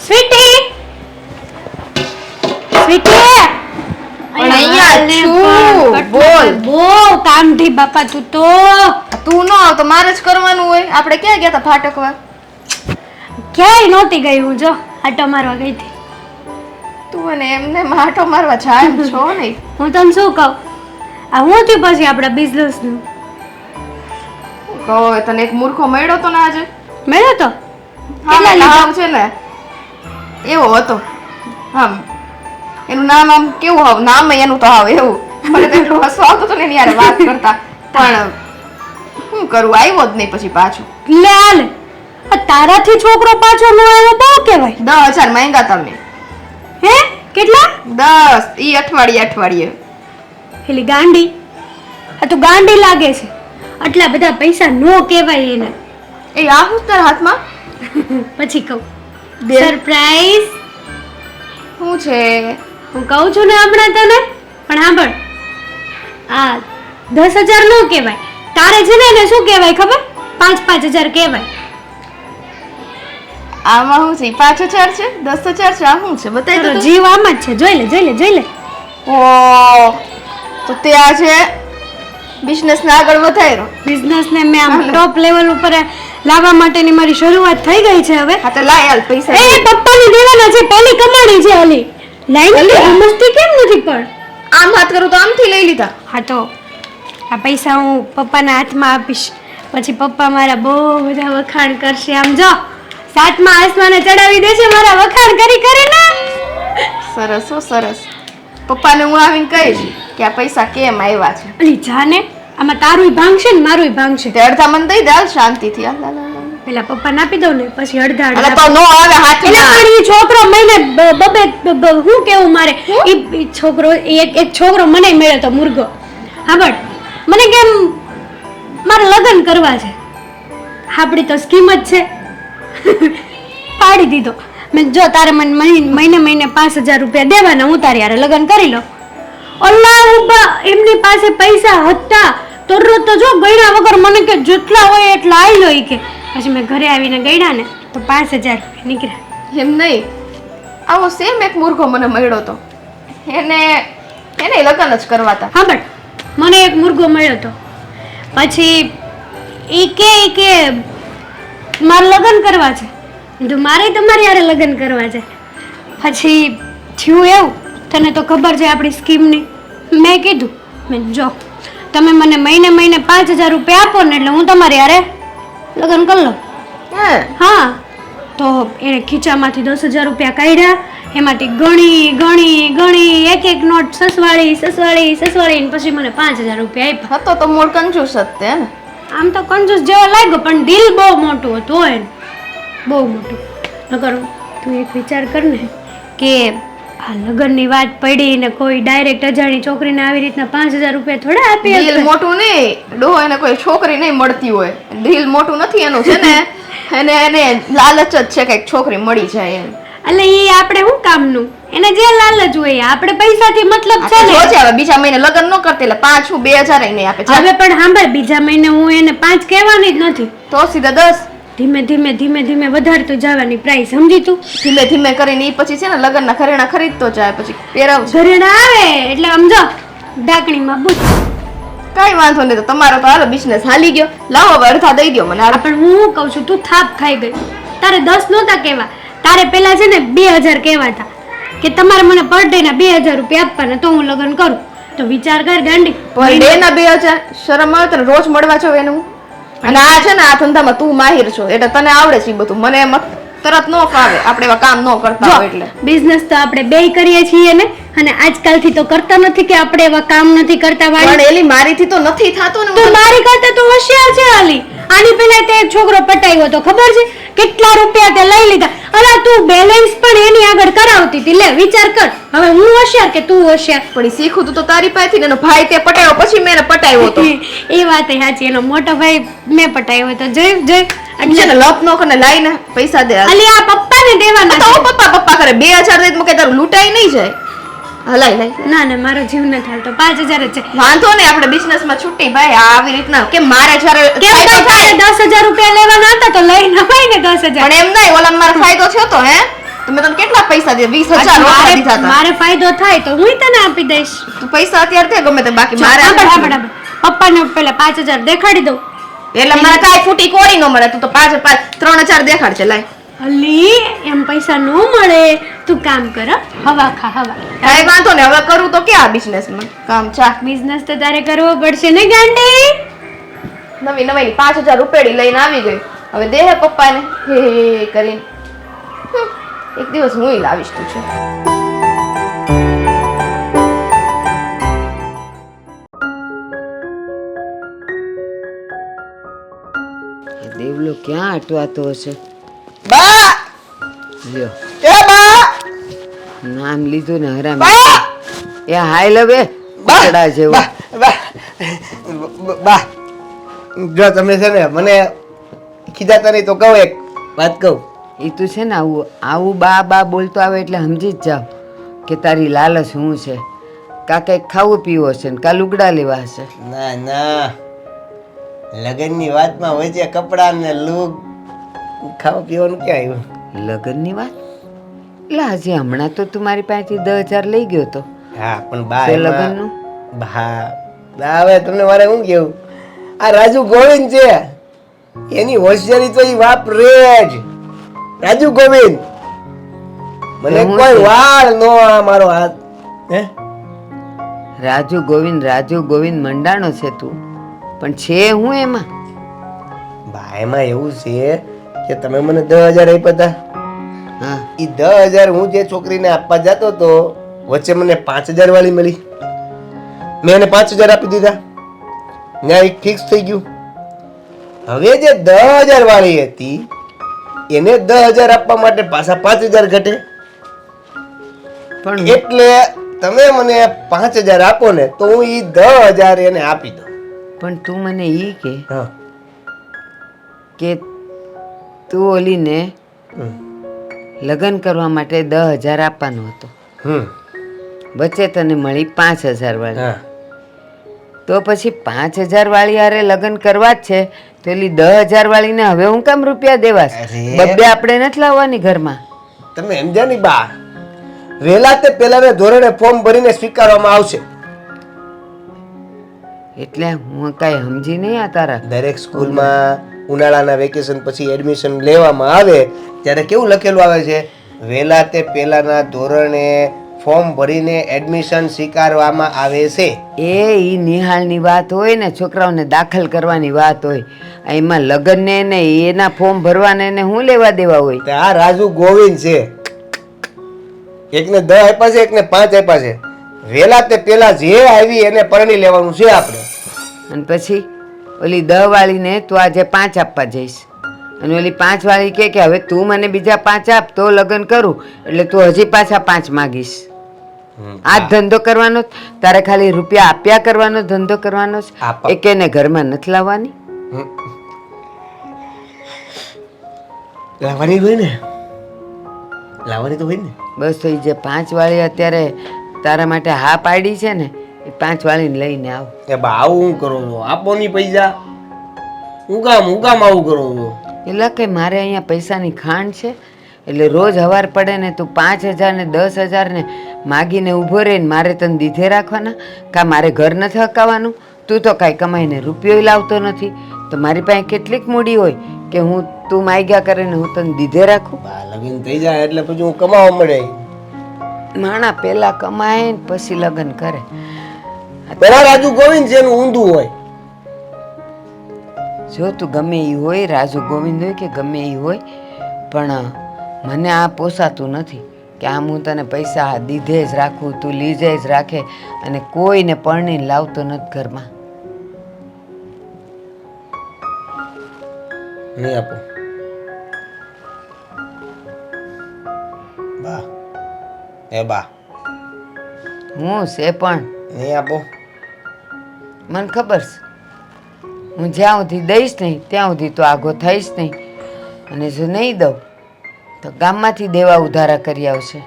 સ્વીટી, સ્વીટી પણ અહીંયા છું. બોલ. બહુ કામથી બાપા તું તો. તું ન આવ તો મારે જ કરવાનું હોય. આપણે ક્યાં ગયા હતા ફાટકવા? ક્યાંય નહોતી ગઈ હું, જો આટો મારવા ગઈ હતી. તું અને એમને માટો મારવા જાય એમ છો નહીં. હું તને શું કહું, આ હું થયું પછી આપણા બિઝનેસનું કહો તને એક મૂર્ખો મળ્યો તો ને આજે. મળ્યો તો હા નામ છે ને એવો હતો. હા એનું નામ આમ કેવું હાવ, નામ એનું તો હાવ એવું. મને તો એટલું હસવું આવતું હતું ને એની હારે વાત કરતા. પણ શું કરું, આવ્યો જ નહીં પછી પાછો. લે આલે આ તારાથી છોકરો પાછો ન આવ્યો બહુ કહેવાય. 10,000 માંગ્યા તમને. હે કેટલા? 10 ઈ અઠવાડિયે. એલી ગાંડી, આ તું ગાંડી લાગે છે. આટલા બધા પૈસા નો કહેવાય એને. એ આ હું તારા હાથમાં પછી કહું બે. સરપ્રાઈઝ શું છે? હું કહું છું ને હમણાં તને, પણ સાંભળ. આ 10,000 નો કહેવાય. તારે છે ને એને શું કહેવાય ખબર? 5,000 કહેવાય. આમાં શું છે? 5,000 છે? 10,000 છે? આ શું છે? બતાવી તારો દો તો. જીવ આમ જ છે. જોઈ લે, જોઈ લે, જોઈ લે. ઓ તો તે આજે બિઝનેસ ને આગળ વધાર્યો. બિઝનેસ ને મેં આમ ટોપ લેવલ ઉપર લાવવા માટેની મારી શરૂઆત થઈ ગઈ છે હવે. હા તો લાય હાલ પૈસા. એ પપ્પાની દેવાના છે, પેલી કમાણી છે ઓલી. લાઈન મસ્તી કેમ નથી પણ? આમ હાથ કરું તો આમથી લઈ લીધા. હા તો આ પૈસા હું પપ્પાના હાથમાં આપીશ, પછી પપ્પા મારા બહુ બધા વખાણ કરશે. આમ જો 7મા આસમાને ચડાવી દેશે મારા વખાણ કરી કરીને. સરસ હો સરસ. પપ્પાને હું આવીને કહીશ કે આ પૈસા કેમ આવ્યા છે. અલી જાને આમાં તારુંય ભાંગશે ને મારુંય ભાંગશે. તે અડધા મને દઈ દે હાલ શાંતિથી. હાલ હાલ હાલ. પેલા પપ્પાને આપી દઉં ને પછી અડધા અલા અડધા. તો નો આવે એટલે હાથમાં. પણ ઈ છોકરો મહિને હું કેવું મારે ઈ છોકરો એક છોકરો મને મળ્યો તો મુર્ગો. હા બટ મને કેમ મારે લગ્ન કરવા છે. આપણી તો સ્કીમ જ છે. પાડી દીધો મેં, જો તારે મને મહિને 5,000 રૂપિયા દેવાના, હું તારી હારે લગ્ન કરી લઉં. અલ્લાહ ઉબ્બા, એમની પાસે પૈસા હતા તરત તો જો ગયડા વગર મને કે જેટલા હોય એટલા આવી લો ઈ કે. પછી મેં ઘરે આવીને ગયડા ને તો 5,000 રૂપિયા નીકળ્યા. એમ નહીં, આવો સેમ એક મૂર્ખો મને મળ્યો તો. એને લગ્ન જ કરવા હતા. હા બટ મને એક મુર્ગો મળ્યો તો. પછી ઈ કે મારે લગ્ન કરવા છે. તો મારે તમારી હારે લગ્ન કરવા છે. પછી થયું એવું, તને તો ખબર છે આપણી સ્કીમની. મેં કીધું મેં જો તમે મને મહિને 5,000 રૂપિયા આપો ને એટલે હું તમારી હારે લગ્ન કરી લઉં. હે હા તો એણે ખીચામાંથી 10,000 રૂપિયા કાઢ્યા, એમાંથી ગણી ગણી ગણી એક નોટ સસવાળી ને પછી મને 5,000 રૂપિયા આપ્યા. હતો તો મૂળ કંજૂસ જ તે ને. આમ તો કંજૂસ જેવો લાગ્યો પણ દિલ બહુ મોટું હતું હોય ને, બહુ મોટું. નકર તું એક વિચાર કર ને કે આ લગ્નની વાત પડી ને કોઈ ડાયરેક્ટ અજાણી છોકરીને આવી રીતના 5,000 રૂપિયા થોડા આપી દિલ હશે? મોટું નહીં, ડોહો એને કોઈ છોકરી નહીં મળતી હોય. દિલ મોટું નથી એનું, છે ને એને લાલચ જ છે કે છોકરી મળી જાય એમ. એટલે એ આપણે શું કામનું? એને જે લાલચ હોય, આપણે પૈસાથી મતલબ છે ને. જોજે હવે બીજા મહિને લગ્ન ન કરતી એટલે 5 હું 2,000 ય નહીં આપે. હવે પણ સાંભળ, બીજા મહિને હું એને 5 કહેવાની જ નથી. તો સીધા 10. ધીમે ધીમે વધારતો જવાની પ્રાઇસ, સમજી તું? ધીમે ધીમે કરીને ઈ પછી છે ને લગ્નના ઘરેણા ખરીદતો જાય, પછી પહેરાવશે. ઘરેણા આવે એટલે સમજો ઢાંકણીમાં બૂટ. કાંઈ વાંધો નહીં, તો તમારો તો હાલો બિઝનેસ હાલી ગયો. લાવો હવે અડધા દઈ દો મને. પણ હું કહું છું તું થાપ ખાઈ ગઈ. તારે 10 નહોતા કહેવા, તારે પેલા છે ને 2,000 કહેવાતા કે તમારે મને પર ડે ના 2,000 રૂપિયા આપવાના તો હું લગ્ન કરું. તો વિચાર કર ગાંડી, પર ડે ના 2,000 શરમ આવે તને? રોજ મળવા જાવ એને હું અને આ છે ને આ ધંધામાં તું માહિર છો એટલે તને આવડે છે ઈ બધું. મને એમ તરત ન ફાવે, આપણે એવા કામ ન કરતા હોય એટલે. બિઝનેસ તો આપણે બેય કરીએ છીએ ને, અને આજકાલથી તો કરતા નથી કે આપણે એવા કામ નથી કરતા વાળી. પણ એલી મારીથી તો નથી થાતું ને. તું મારી કરતા તો હોશિયાર છે આલી. આની પહેલા તે એક છોકરો પટાવ્યો તો ખબર છે કેટલા રૂપિયા તે લઈ લીધા. અલા તું બેલેન્સ પણ એની આગળ કરાવતી હતી. લે વિચાર કર, હવે હું હોશિયાર કે તું હોશિયાર? પણ ઈ શીખું તું તો તારી પાસેથી ને એનો ભાઈ તે પટાવ્યો પછી મેં એને પટાવ્યો હતો. એ વાત સાચી, એનો મોટો ભાઈ મેં પટાવ્યો તો જોઈ એટલે ને લપ નો કરીને લાઈને પૈસા દે. અલી આ પપ્પાને દેવાના તો છે. પપ્પા કરે 2000 દે તો કે તારું લૂંટાઈ નહીં જાય. હલાઈ લઈ. ના ના મારો જીવ ન થાલતો, 5000 જ છે. વાંધો ને આપણે બિઝનેસ માં છૂટી ભાઈ આવી રીતના કે મારે જ્યારે કેમ ફાયદો તારે થાય 10000 રૂપિયા લેવાના હતા તો લઈ ન હોય ને 10000. પણ એમ નહીં ઓલા મારો ફાયદો થયો તો હે તો મેં તને કેટલા પૈસા દે 20000 રોકડા દીધા હતા. મારે ફાયદો થાય તો હું તને આપી દઈશ. તું પૈસા અત્યારે દે ગમે તે બાકી મારે પપ્પાને પેલા 5000 દેખાડી દઉં. એટલે મારે કાઈ ફૂટી કોડી ન મળે. તું તો 3000 દેખાડ છે લાય. અલી એમ પૈસા ન મળે. તું કામ કર હવા ખા હવા. કાઈ વાંધો ને હવે કરું તો ક્યાં બિઝનેસ માં કામ ચા બિઝનેસ તો તારે કરવો પડશે ને ગાંડી. નવી 5000 રૂપિયા લઈને આવી ગઈ. હવે દે હે પપ્પાને હે કરીને. એક દિવસ હું લાવીશ તું છે. દેવલો ક્યાં અટવાતો હશે? બા લ્યો એ બા નામ લીધું ને હરામ. એ હાય લવે બકડા જેવું. બા જો તમે છે ને મને ખીજાતા નહીં તો કહું એક વાત કહું. એ તું છે ને આવું આવું બા બા બોલતો આવે એટલે સમજી જ જાવ કે તારી લાલચ શું છે. કા કંઈક ખાવું પીવું હશે ને કા લુગડા લેવા હશે. ના ના લગનની વાતમાં હોય છે કપડા ને લુગ ખાવા પીવાનું ક્યાં આવ્યું? લગ્નની વાત? એટલે હજી હમણાં તો તું મારી પાસેથી 10000 લઈ ગયો તો. હા પણ બા તે એમાં- લગ્નનું? બા હવે તમને મારે શું કેવું, આ રાજુ ગોવિંદ છે એની હોશિયારી તો ઈ વાપરે જ. રાજુ ગોવિંદ મને હું કોઈ છે? વાળ નો આ મારો હાથ હે રાજુ ગોવિંદ મંડાણો છે તું, પણ છે હું એમાં? બા એમાં એવું છે કે તમે મને 10000 આપ્યા હતા. હા ઈ 10000 હું જે છોકરીને આપવા જતો તો વચ્ચે મને 5000 વાળી મળી. મેં એને 5000 આપી દીધા. ત્યાં એક ફિક્સ થઈ ગયું. હવે જે 10000 વાળી હતી એને 10000 આપવા માટે પાછા 5000 ઘટે. પણ એટલે તમે મને 5000 આપો ને તો હું ઈ 10000 એને આપી દઉં. પણ તું મને ઈ કે હા કે તું ઓલીને હમ. લગ્ન કરવા માટે 10000 આપવાનો હતો, હમ વચ્ચે તને મળી 5000 વાળી. હા તો પછી 5000 વાળી હારે લગ્ન કરવા જ છે તો એલી 10000 વાળીને હવે હું કેમ રૂપિયા દેવાસ? અરે. બબ્બે આપણે નથી લાવવાની ઘરમાં. તમે સમજ્યા નહીં બા, વહેલા તે પેલાને ધોરણે ફોર્મ ભરીને સ્વીકારવામાં આવશે. એટલે હું કાંઈ સમજી નહીં આ તારા. દરેક સ્કૂલમાં ઉનાળાના વેકેશન પછી એડમિશન લેવામાં આવે ત્યારે કેવું લખેલું આવે છે, વહેલા તે પહેલાના ધોરણે ફોર્મ ભરીને એડમિશન સ્વીકારવામાં આવે છે. ઈ નિહાળની વાત હોય ને, છોકરાઓને દાખલ કરવાની વાત હોય. એમાં લગ્નને ને એના ફોર્મ ભરવાને ને હું લેવા દેવા હોય? તો આ રાજુ ગોવિંદ છે, એકને 10 આપ્યા છે એકને 5 આપ્યા છે. વહેલા તે પહેલા જે આવી એને પરણી લેવાનું છે આપણે. અને પછી ઓલી 10 વાળીને તું આજે 5 આપવા જઈશ, અને ઓલી 5 વાળી કે હવે તું મને બીજા 5 આપ તો લગ્ન કરું, એટલે તું હજી પાછા 5 માગીશ. આ જ ધંધો કરવાનો? તારે ખાલી રૂપિયા આપ્યા કરવાનો ધંધો કરવાનો છે? આપા- એકેને ઘરમાં નથી લાવવાની? લાવવાની હોય ને, લાવવાની તો હોય ને. બસ તો એ જે 5 વાળી અત્યારે તારા માટે હા પાડી છે ને, એ 5 વાળીને લઈને આવ. એ બા આવું હું કરો છો, આપો ની પૈસા. હું કામ આવું કરો છો? એટલે કે મારે અહીંયા પૈસાની ખાંડ છે, એટલે રોજ હવાર પડે ને તું 5000 ને 10000 ને માગીને ઊભો રહે ને મારે તને દીધે રાખવાના? કાં મારે ઘર નથી હકાવવાનું? તું તો કાંઈ કમાઈને રૂપિયો લાવતો નથી, તો મારી પાસે કેટલીક મૂડી હોય કે હું તું માગ્યા કરે ને હું તને દીધે રાખું? બા લગ્ન થઈ જાય એટલે પછી હું કમાવા મળે. માણા પહેલા કમાય ને પછી લગ્ન કરે. પેલા રાજુ ગોવિંદ છે એનું ઊંધું હોય. જો તું ગમે એ હોય, રાજુ ગોવિંદ હોય કે ગમે એ હોય, પણ મને આ પોસાતું નથી કે આમ હું તને પૈસા દીધે જ રાખું, તું લીધે જ રાખે અને કોઈને પરણીને લાવતો નથી ઘરમાં. નહીં આપો બા. એ બા હું છે પણ નહીં આપો. મને ખબર છે હું જ્યાં સુધી દઈશ નહીં ત્યાં સુધી તો આગો થઈશ નહીં, અને જો નહીં દઉં તો ગામમાંથી દેવા ઉધારા કરી આવશે.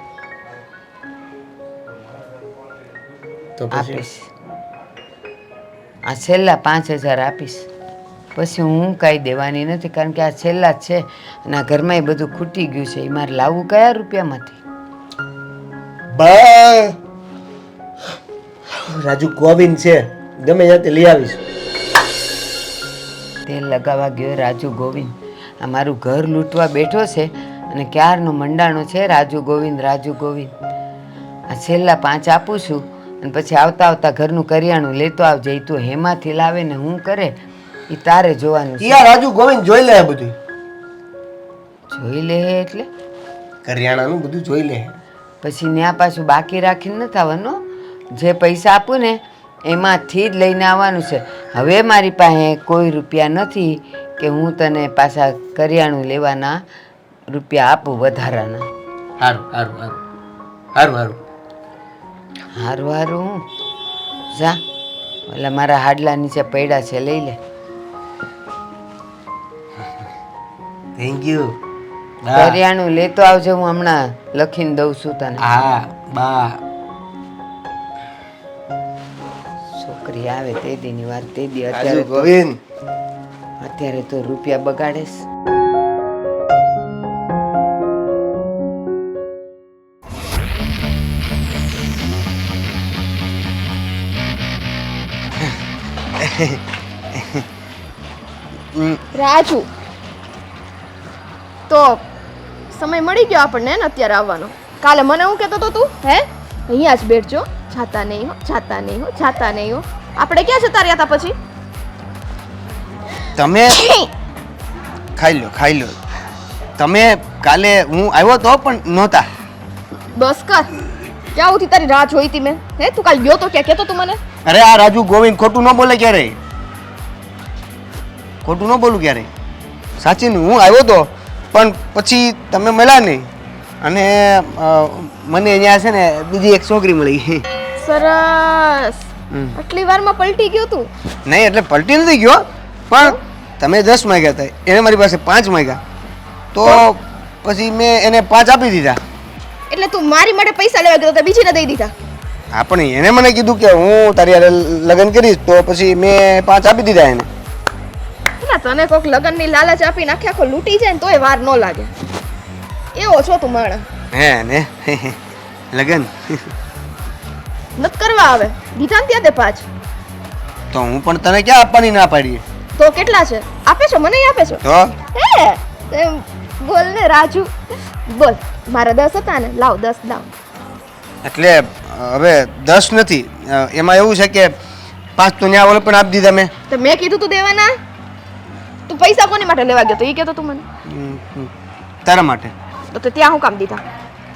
તો પછી આપીશ, આ છેલ્લા 5,000 આપીશ, પછી હું કાંઈ દેવાની નથી, કારણ કે આ છેલ્લા જ છે અને આ ઘરમાં એ બધું ખૂટી ગયું છે. એ મારે લાવવું કયા રૂપિયામાંથી? બા રાજુ ગોવિંદ છે, ગમે જાતે લઈ આવીશ. તેલ લગાવવા ગયો રાજુ ગોવિંદ. આ મારું ઘર લૂંટવા બેઠો છે અને ક્યારનો મંડાણો છે રાજુ ગોવિંદ, રાજુ ગોવિંદ. આ છેલ્લા 5 આપું છું અને પછી આવતા આવતા ઘરનું કરિયાણું લેતો આવજે. ઈ તું હેમાંથી લાવે ને હું કરે એ તારે જોવાનું છે. યાર રાજુ ગોવિંદ જોઈ લે બધું. જોઈ લે એટલે કરિયાણાનું બધું જોઈ લે. પછી ત્યાં પાછું બાકી રાખીને નથી આવવાનું. જે પૈસા આપું ને એમાંથી જ લઈને આવવાનું છે. હવે મારી પાસે કોઈ રૂપિયા નથી કે હું તને પાછા કરિયાણું લેવાના રૂપિયા આપું વધારાના. સારું સારું સારું સારું સારું. હારું હારું હું જા, ઓલા મારા હાડલા નીચે પડ્યા છે, લઈ લે. Thank you. કરિયાણું લેતો આવજે, હું હમણાં લખીને દઉં છું તને. હા બા. છોકરી આવે તે દીની વાત તે દી. રાજુ ગોવિંદ અત્યારે તો રૂપિયા બગાડેશ. રાજુ તો સમય મળી ગયો આપણને ને અત્યારે આવવાનો. કાલે મને હું કહેતો તો તું અહીંયા જ બેઠજો, જાતા નહીં હો, જાતા નહીં હો, જાતા નહીં હો. આપણે ક્યાં જતા રહ્યા હતા પછી? તમે ખાઈ લો. તમે કાલે હું આવ્યો તો પણ નહોતા. બસ કર, ક્યાં ઉઠી તારી રાહ જોઈ હતી મેં. તું કાલ ગયો તો ક્યાં કહેતો તું મને? અરે આ રાજુ ગોવિંદ ખોટું ન બોલે ક્યારે. ખોટું ન બોલું ક્યારે. સાચીનું હું આવ્યો તો પણ પછી તમે મળ્યા નહીં અને મને અહીંયા છે ને બીજી એક છોકરી મળી. સરસ, આટલી વારમાં પલટી ગયો તું? નહીં એટલે પલટી નથી ગયો, પણ તમે 10 માંગ્યા હતા, એને મારી પાસે 5 માંગ્યા, તો પછી મેં એને 5 આપી દીધા. એટલે તું મારી માટે પૈસા લેવા ગયો તો બીજીને દઈ દીધા? હા પણ એને મને કીધું કે હું તારી હારે લગ્ન કરીશ, તો પછી મેં 5 આપી દીધા એને. તને કોક લગનની લાલચ આપી નાખે આખો લૂંટી જાય ને તોય વાર ન લાગે. એવો છો તું માણસ. હે ને લગ્ન નત કરવા આવે દીધા ને ત્યાં દે 5. તો હું પણ તને ક્યાં આપવાની ના પાડી? તો કેટલા છે? આપે છો મને? આપે છો? તો એમ બોલ ને રાજુ, બોલ. મારા 10 હતા ને, લાવ 10 લાવ. એટલે હવે 10 નથી, એમાં એવું છે કે 5 તો ન્યા ઓલે પણ આપી દીધા મેં. તો મેં કીધું તું દેવાના? તું પૈસા કોની માટે લેવા ગયો તો એ કહેતો તું મને? તારા માટે. તો ત્યાં હું કામ દીધા?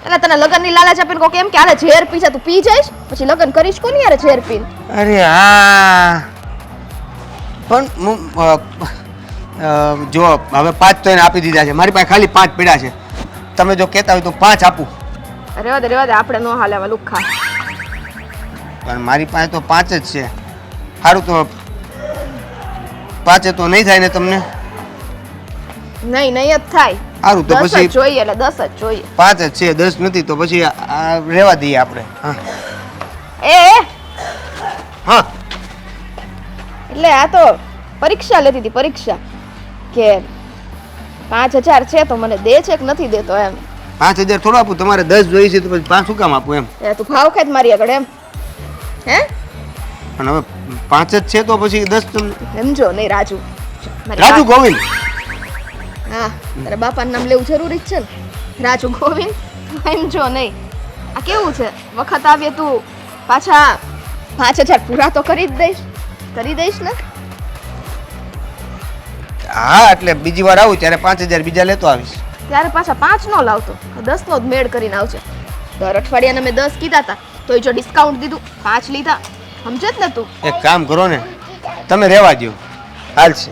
એટલે તને લગનની લાલચ આપીને કોક એમ કે હાલે ઝેર પીછા તું પી જઈશ, પછી લગન કરીશ કોની યાર ઝેર પીને? અરે હા પણ જો હવે 5 તો એને આપી દીધા છે, મારી પાસે ખાલી 5 પડ્યા છે. તમે જો કહેતા હોય તો 5 આપું. રેવા દે આપણે નો હાલે હવે લુખા. પણ મારી પાસે તો 5 જ છે. સારું તો 5 તો નહીં થાય ને તમને? નહીં જ થાય. સારું તો 10 જ પછી જોઈએ, એટલે 10 જ જોઈએ. 5 જ છે, 10 નથી તો પછી રહેવા દઈએ આપણે. હા હા એટલે આ તો પરીક્ષા લેતી હતી, પરીક્ષા કે 5000 છે તો મને દે છે કે નથી દેતો એમ. 5000 થોડું આપું, તમારે 10 જોઈએ છે તો પછી 5 શું કામ આપું એમ? તું ભાવ ખાય મારી આગળ એમ? પણ હવે 5 જ છે તો પછી 10 તમને સમજો નહીં રાજુ. રાજુ ગોવિંદ. હા, તારા બાપાનું નામ લેવું જરૂરી જ છે ને, રાજુ ગોવિંદ. સમજો નહીં. આ કેવું છે, વખત આવે તું પાછા 5000 પૂરા તો કરી જ દઈશ ને? હા એટલે બીજી વાર આવું ત્યારે 5000 બીજા લેતો આવીશ. ત્યારે પાછા 5 નો લાવતો 10 નો જ મેળ કરીને આવશે. દર અઠવાડિયાના મેં 10 કીધા હતા તોય જો ડિસ્કાઉન્ટ દીધું 5 લીધા. સમજે જ ને તું? એક કામ કરો ને, તમે રહેવા દો, હાલશે.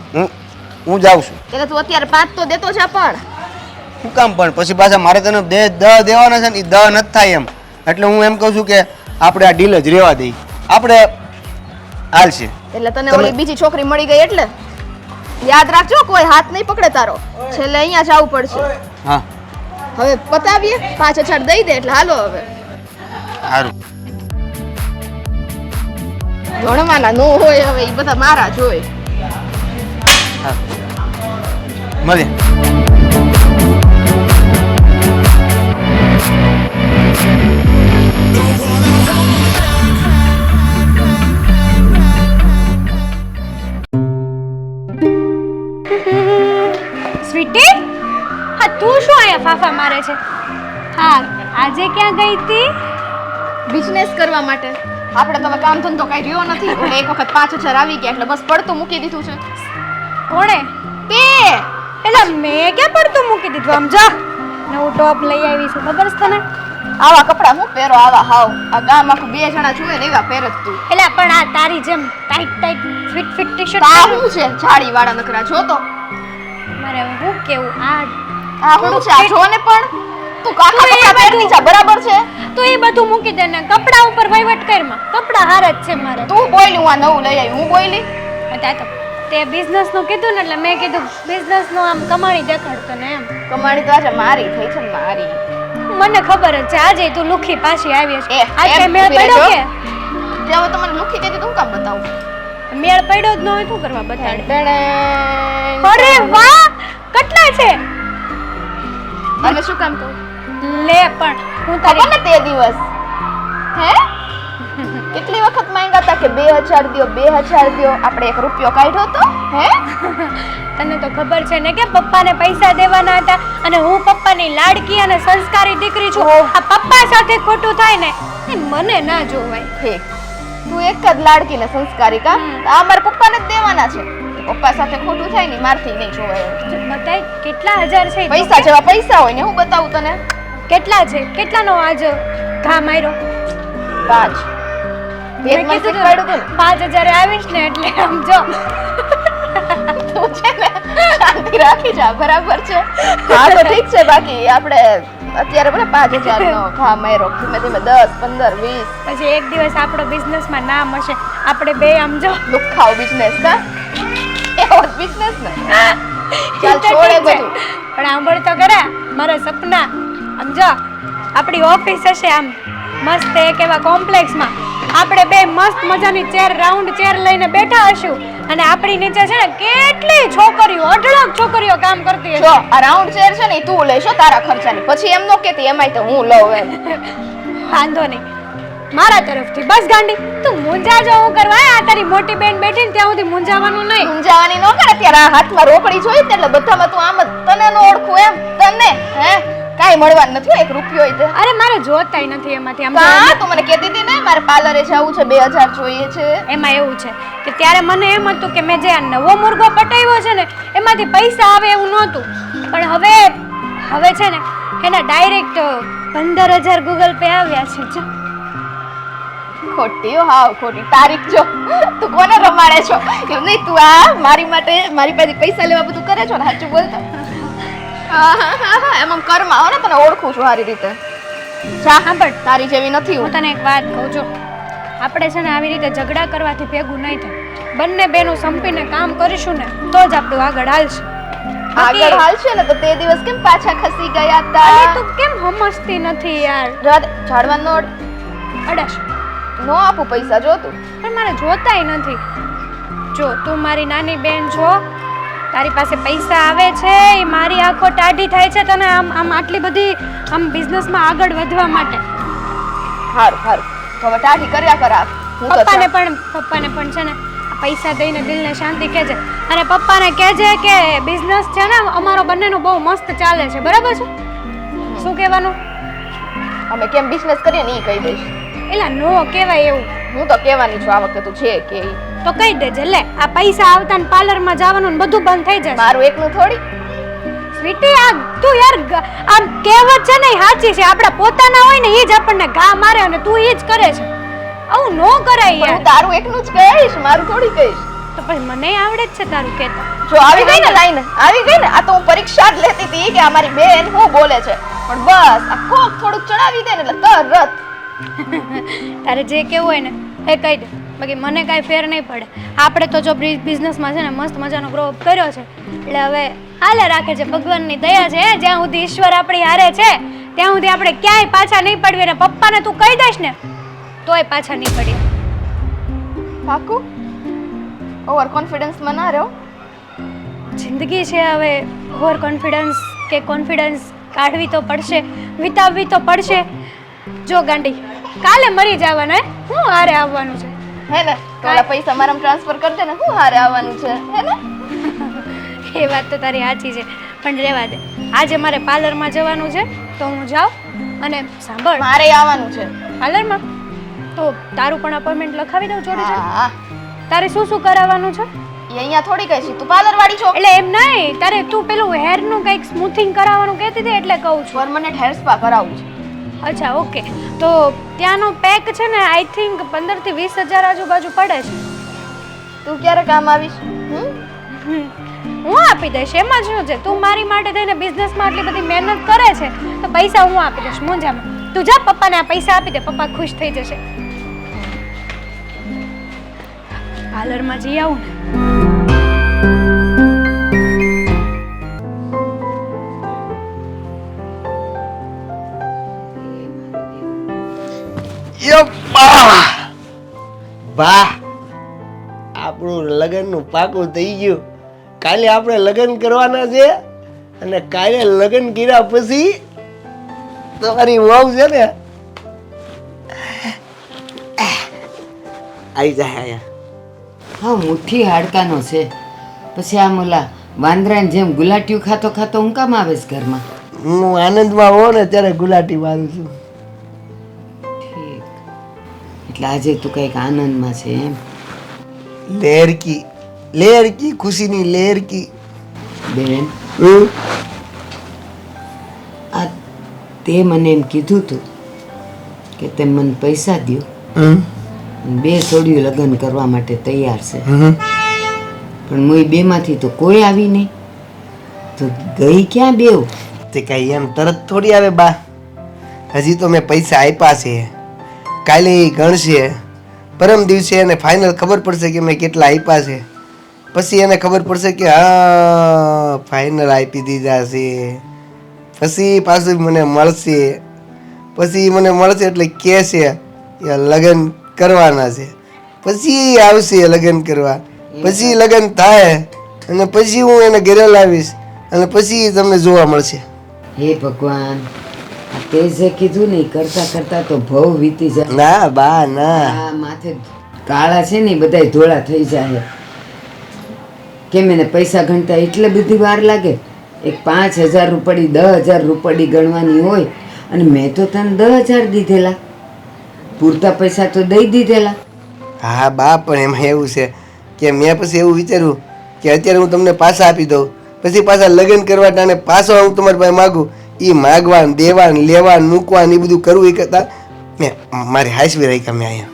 હું જાઉં છું. એટલે તું અત્યારે 5 તો દેતો જા. પણ શું કામ પણ પછી પાછા મારે તને દહ દેવાના છે ને, એ દહ નથી થાય એમ. એટલે હું એમ કહું છું કે આપણે આ ડીલ જ રહેવા દઈએ. આપણે હાલશે. એટલે તને ઓલી બીજી છોકરી મળી ગઈ એટલે યાદ રાખજો, કોઈ હાથ નહીં પકડે તારો. છેલ્લે અહીંયા જ આવવું પડશે. હા હવે પતાવીએ, 5000 દઈ દે એટલે હાલો હવે. સારું. ભણવાના નો હોય હવે, એ બધા મારા જ હોય. મળે. સ્વીટી, હા તું શું અહીંયા ફાફા મારે છે? હા, આજે ક્યાં ગઈ હતી? બિઝનેસ કરવા માટે. આપણે તો હવે કામ ધંધો કઈ રહ્યો નથી. એટલે એક વખત 5000 આવી ગયા એટલે બસ પડતું મૂકી દીધું છે. કોણે? તે એટલે મેં ક્યાં પડતું મૂકી દીધું? આમ જો નવું ટોપ લઈ આવી છું, ખબર છે તને? આવા કપડાં હું પહેરો? આવા હાવ આ ગામ આખું 2 જણા જુએ ને એવા પહેરત તું. એટલે પણ આ તારી જેમ tight tight fit fit T-shirt આ શું છે? જાડી વાળા નકરા જો તો. મારે હું કેવું આ શું છે? આ જો ને પણ તું કાકા કપડા પહેરતી જા, બરાબર છે? તો એ બધું મૂકી દે ને કપડા ઉપર વહીવટ કરમાં. કપડા હાર જ છે મારે. તું બોલી, હું આ નવું લઈ આવી. હું બોલી? અત્યારે તો તે બિઝનેસ નું કીધું ને એટલે મેં કીધું બિઝનેસ નું આમ કમાણી દેખાડતો ને એમ. કમાણી તો આજે મારી થઈ છે ને, મારી. મને ખબર જ છે આજે તું લુખી પાછી આવી છે. એ, આજે એમ મેળ ઊભી પડ્યો રહેજો. કે તે હવે તમારે લુખી દેતી તો હું કામ બતાવું? મેળ પડ્યો જ ન હોય શું કરવા બતાડે? ટણટણ. અરે વાહ કેટલા છે? અને શું કામ કહું? લે પણ હું ખબર તારી ને તે દિવસ હે કેટલી વખત માંગ્યા હતા કે 2000 દ્યો 2000 દ્યો. આપણે 1 રૂપિયો કાઢ્યો તો હે? તને તો ખબર છે ને કે પપ્પાને પૈસા દેવાના હતા અને હું પપ્પાની લાડકી અને સંસ્કારી દીકરી છું. આ પપ્પા સાથે ખોટું થાય ને એ મને ના જોવાય. હે તું એક જ લાડકી ને સંસ્કારી કા? આ મારા પપ્પાને જ દેવાના છે. પપ્પા સાથે ખોટું થાય ને મારથી નહીં જોવાય. બતાય કેટલા હજાર છે? પૈસા જેવા પૈસા હોય ને હું બતાવું તને. કેટલા છે? કેટલાનો આજ ઘા માર્યો? 5 એક માં શીખવાડ્યું તું ને. 5000 આવીશ ને એટલે સમજો. તું છે ને શાંતિ રાખી જા, બરાબર છે? હા તો ઠીક છે. બાકી આપણે અત્યારે ભલે 5000 નો ઘા માર્યો, ધીમે ધીમે 10 15 20 પછી એક દિવસ આપણો બિઝનેસમાં નામ હશે. આપણે બે સમજો લુખાવ બિઝનેસ કા? એવો બિઝનેસ ને. ચાલ છોડે બધું. પણ સાંભળ તો ખરા મારા સપના. સમજો આપણી ઓફિસ હશે આમ મસ્ત એક એવા કોમ્પ્લેક્સમાં. આપણે બે મસ્ત મજાની ચેર, રાઉન્ડ ચેર લઈને બેઠા હશું અને આપણી નીચે છે ને કેટલી છોકરીઓ, અઢળક છોકરીઓ કામ કરતી હશે. જો આ રાઉન્ડ ચેર છે ને ઈ તું લઈશો તારા ખર્ચાની. પછી એમ નો કેતી એમાંય તો હું લઉં એમ. વાંધો નહીં મારા તરફથી. બસ ગાંડી તું મૂંઝા જો હું કરવા આ તારી મોટી બેન બેઠી ને ત્યાં સુધી મૂંઝાવાનું નહીં. ઊંઝાવાની નો કરે. ત્યારે આ હાથમાં રોકડી જોઈ ને એટલે બધામાં તું આમ જ તને નો ઓળખું એમ. તને હે કાઈ મળવાનું નથી 1 રૂપિયો ય તે. અરે મારે જોતાય નથી એમાંથી. આમ કા તું મને કહેતી હતી ને મારે પાર્લરે જવું છે, 2000 જોઈએ છે. એમાં એવું છે કે ત્યારે મને એમ હતું કે મેં જે આ નવો મુર્ગો પટાવ્યો છે ને એમાંથી પૈસા આવે એવું નહોતું. પણ હવે છે ને એના ડાયરેક્ટ 15000 ગૂગલ પે આવ્યા છે. જો ખોટી હો, હાવ ખોટી. તારીખ જો તું કોને રમાડે છો? એમ નહીં તું આ મારી માટે મારી પાસે પૈસા લેવા બધું કરે છો ને? સાચું બોલતો. એમ કર્મા હો ને, તને ઓળખું છું સારી રીતે. જા સાંભળ, તારી જેવી નથી હું હું. તને એક વાત કહું છું. આપણે છે ને આવી રીતે ઝઘડા કરવાથી ભેગું નહીં થાય. બંને બેનું સંપીને કામ કરીશું ને તો જ આપણું આગળ હાલશે. આગળ હાલશે ને તો તે દિવસ કેમ પાછા ખસી ગયા અરે હતા? તું કેમ સમજતી નથી યાર? ઝાડવા નો અડાશ નો આપું પૈસા જો તું. પણ મારે જોતાય નથી. જો તું મારી નાની બેન છો, તારી પાસે પૈસા આવે છે, એ મારી આંખો ટાઢી થાય છે તને આમ આટલી બધી આમ બિઝનેસમાં આગળ વધવા માટે. સારું સારું હવે ટાઢી કર્યા કરા. હું તો પપ્પાને પણ છે ને આ પૈસા દઈને દિલને શાંતિ કહેજે અને પપ્પાને કહેજે કે બિઝનેસ છે ને અમારો બંનેનો બહુ મસ્ત ચાલે છે. બરાબર છે? શું કહેવાનું? અમે કેમ બિઝનેસ કરીએ ને એ કહી દઈશ. એલા નો કહેવાય એવું. હું તો કહેવાની છું આ વખતે તું છે કે ઈ. તો કહી દેજે. લે આ પૈસા આવતા ને પાર્લરમાં જવાનું ને બધું બંધ થઈ જશે. મારું એકનું થોડી. સ્વીટી આ તું યાર આમ કહેવત છે ને એ સાચી છે. આપણા પોતાના હોય ને એ જ આપણને ઘા મારે અને તું એ જ કરે છે. આવું નો કરાય પણ યાર. હું તારું એકનું જ કહીશ, મારું થોડી કહીશ. તો પછી મને આવડે જ છે તારું કહેતા. જો આવી ગઈ ને લાઈને, આવી ગઈ ને, આ તો હું પરીક્ષા જ લેતી હતી કે અમારી બેન શું બોલે છે. પણ બસ આ કોક થોડુંક ચડાવી દે ને એટલે તરત. તારે જે કેવું હોય ને એ કહી દે. બાકી મને કાંઈ ફેર નહીં પડે. આપણે તો જો બિઝનેસમાં છે ને મસ્ત મજાનો ગ્રો અપ કર્યો છે એટલે હવે હાલે રાખે છે. ભગવાનની દયા છે. જ્યાં સુધી ઈશ્વર આપણી હારે છે ત્યાં સુધી આપણે ક્યાંય પાછા નહીં પડવી. અને પપ્પાને તું કહી દઈશ ને તોય પાછા નહીં પડીએ. પાકું? ઓવર કોન્ફિડન્સમાં ના રહો. જિંદગી છે, હવે ઓવર કોન્ફિડન્સ કે કોન્ફિડન્સ કાઢવી તો પડશે, વિતાવવી તો પડશે. જો ગાંડી કાલે મરી જવાના હું હારે આવવાનું છે હે ને? તો ઓલા પૈસા મારામાં ટ્રાન્સફર કરી દે ને, હું હારે આવવાનું છે હે ને? એ વાત તો તારી સાચી છે પણ રહેવા દે. આજે મારે પાર્લરમાં જવાનું છે તો હું જાઉં. અને સાંભળ, મારે આવવાનું છે પાર્લરમાં તો તારું પણ અપોઇન્ટમેન્ટ લખાવી દઉં જોડે જોડે. હા. તારે શું શું કરાવવાનું છે? એ અહીંયા થોડી કઈ છે, તું પાર્લર વાળી છો. એટલે એમ નહીં, તારે તું પેલું હેરનું કંઈક સ્મૂથિંગ કરાવવાનું કહેતી હતી એટલે કહું છું. પરમનન્ટ હેર સ્પા કરાવવું છે. અચ્છા ઓકે. તો ત્યાંનો પેક છે ને આઈ થિંક 15 થી 20 હજાર આજુબાજુ પડે છે. તું ક્યારે કામ આવીશ? હું આપી દઈશ. એમાં શું છે, તું મારી માટે થઈને બિઝનેસમાં આટલી બધી મહેનત કરે છે તો પૈસા હું આપી દઈશ મોંજામાં. તું જા પપ્પાને આ પૈસા આપી દે, પપ્પા ખુશ થઈ જશે. પાર્લરમાં જઈ આવું ને. વાહ, આપણું લગ્નનું પાકું થઈ ગયું. કાલે આપણે લગ્ન કરવાના છે અને કાલે લગ્ન કર્યા પછી તમારી વહુ છે ને આવી જાય અહીંયા. હા, મુઠ્ઠી હાડકાનો છે. પછી આમ ઓલા વાંદરાની જેમ ગુલાટીયું ખાતો ખાતો હું કામ આવે છે ઘરમાં? હું આનંદમાં હોઉં ને ત્યારે ગુલાટી મારું છું. ઠીક, એટલે આજે તું કંઈક આનંદમાં છે એમ? લેરકી લેરકી ખુશીની લેરકી. બેન, આ તે મને એમ કીધું તું કે તે મને પૈસા દ્યો, 2 છોડીઓ લગ્ન કરવા માટે તૈયાર છે. પણ હું 2 માંથી તો કોઈ આવી નહીં. તો ગઈ ક્યાં બેવ? તે કઈ એમ તરત થોડી આવે બા. હજી તો મેં પૈસા આપ્યા છે. કાલે એ ગણશે, પરમ દિવસે એને ફાઇનલ ખબર પડશે કે મેં કેટલા આપ્યા છે. પછી એને ખબર પડશે કે હા ફાઇનલ આપી દીધા છે. પછી પાછું મને મળશે. પછી મને મળશે એટલે કહેશે કે લગ્ન કરવાના છે. પછી આવશે લગ્ન કરવા. પછી લગ્ન થાય અને પછી હું એને ઘરે લાવીશ અને પછી તમને જોવા મળશે. હે ભગવાન, આ તે જે કીધું ને ઈ કરતા કરતા તો ભવ વીતી જાય. ના બા ના. આ માથે કાળા છે ને બધાય ધોળા થઈ જાય. કેમ એને પૈસા ગણતા એટલે બધી વાર લાગે? એક 5000 રૂપડી 10000 રૂપડી ગણવાની હોય અને મેં તો તને 10000 દીધેલા. પૂરતા પૈસા તો દઈ દીધેલા. હા બા, પણ એમાં એવું છે કે મેં પછી એવું વિચાર્યું કે અત્યારે હું તમને પાછા આપી દઉં, પછી પાછા લગ્ન કરવા ટાણે પાછો હું તમારી પાસે માગું. એ માગવાનું દેવાનું લેવાનું મૂકવાનું એ બધું કરવું એ કરતાં મેં મારી હાઈસવી રાખ્યા મેં અહીંયા.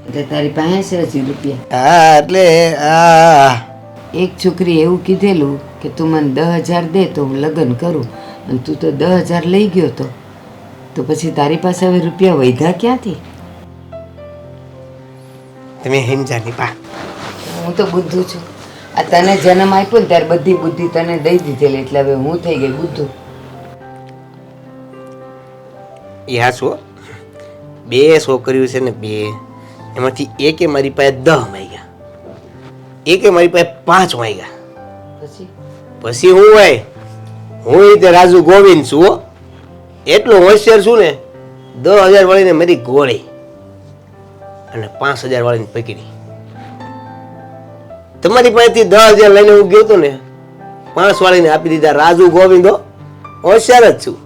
એટલે તારી પાસે છે હજી રૂપિયા? હા એટલે હા. એક છોકરી એવું કીધેલું કે તું મને 10000 દે તો હું લગ્ન કરું, અને તું તો 10000 લઈ ગયો તો પછી તારી પાસે હવે રૂપિયા વધ્યા ક્યાંથી? તમે હિંજાની બા. હું તો બુદ્ધુ છું. આ તને જન્મ આપ્યો ને ત્યારે બધી બુદ્ધિ તને દઈ દીધેલી, એટલે હવે હું થઈ ગઈ બુદ્ધુ. એ હા છો, 2 છોકરીઓ છે ને 2, એમાંથી એકે મારી પાસે 10 માંગ્યા, એકે મારી પાસે 5 માંગ્યા. પછી હું હોય હું રીતે રાજુ ગોવિંદ છું હો. એટલો હોશિયાર છું ને, 10000 વાળીને મારી ગોળી અને 5000 વાળીને પકડી. તમારી પાસેથી 10000 લઈને હું ગયો હતો ને, 5 વાળીને આપી દીધા. રાજુ ગોવિંદો હોશિયાર જ છું.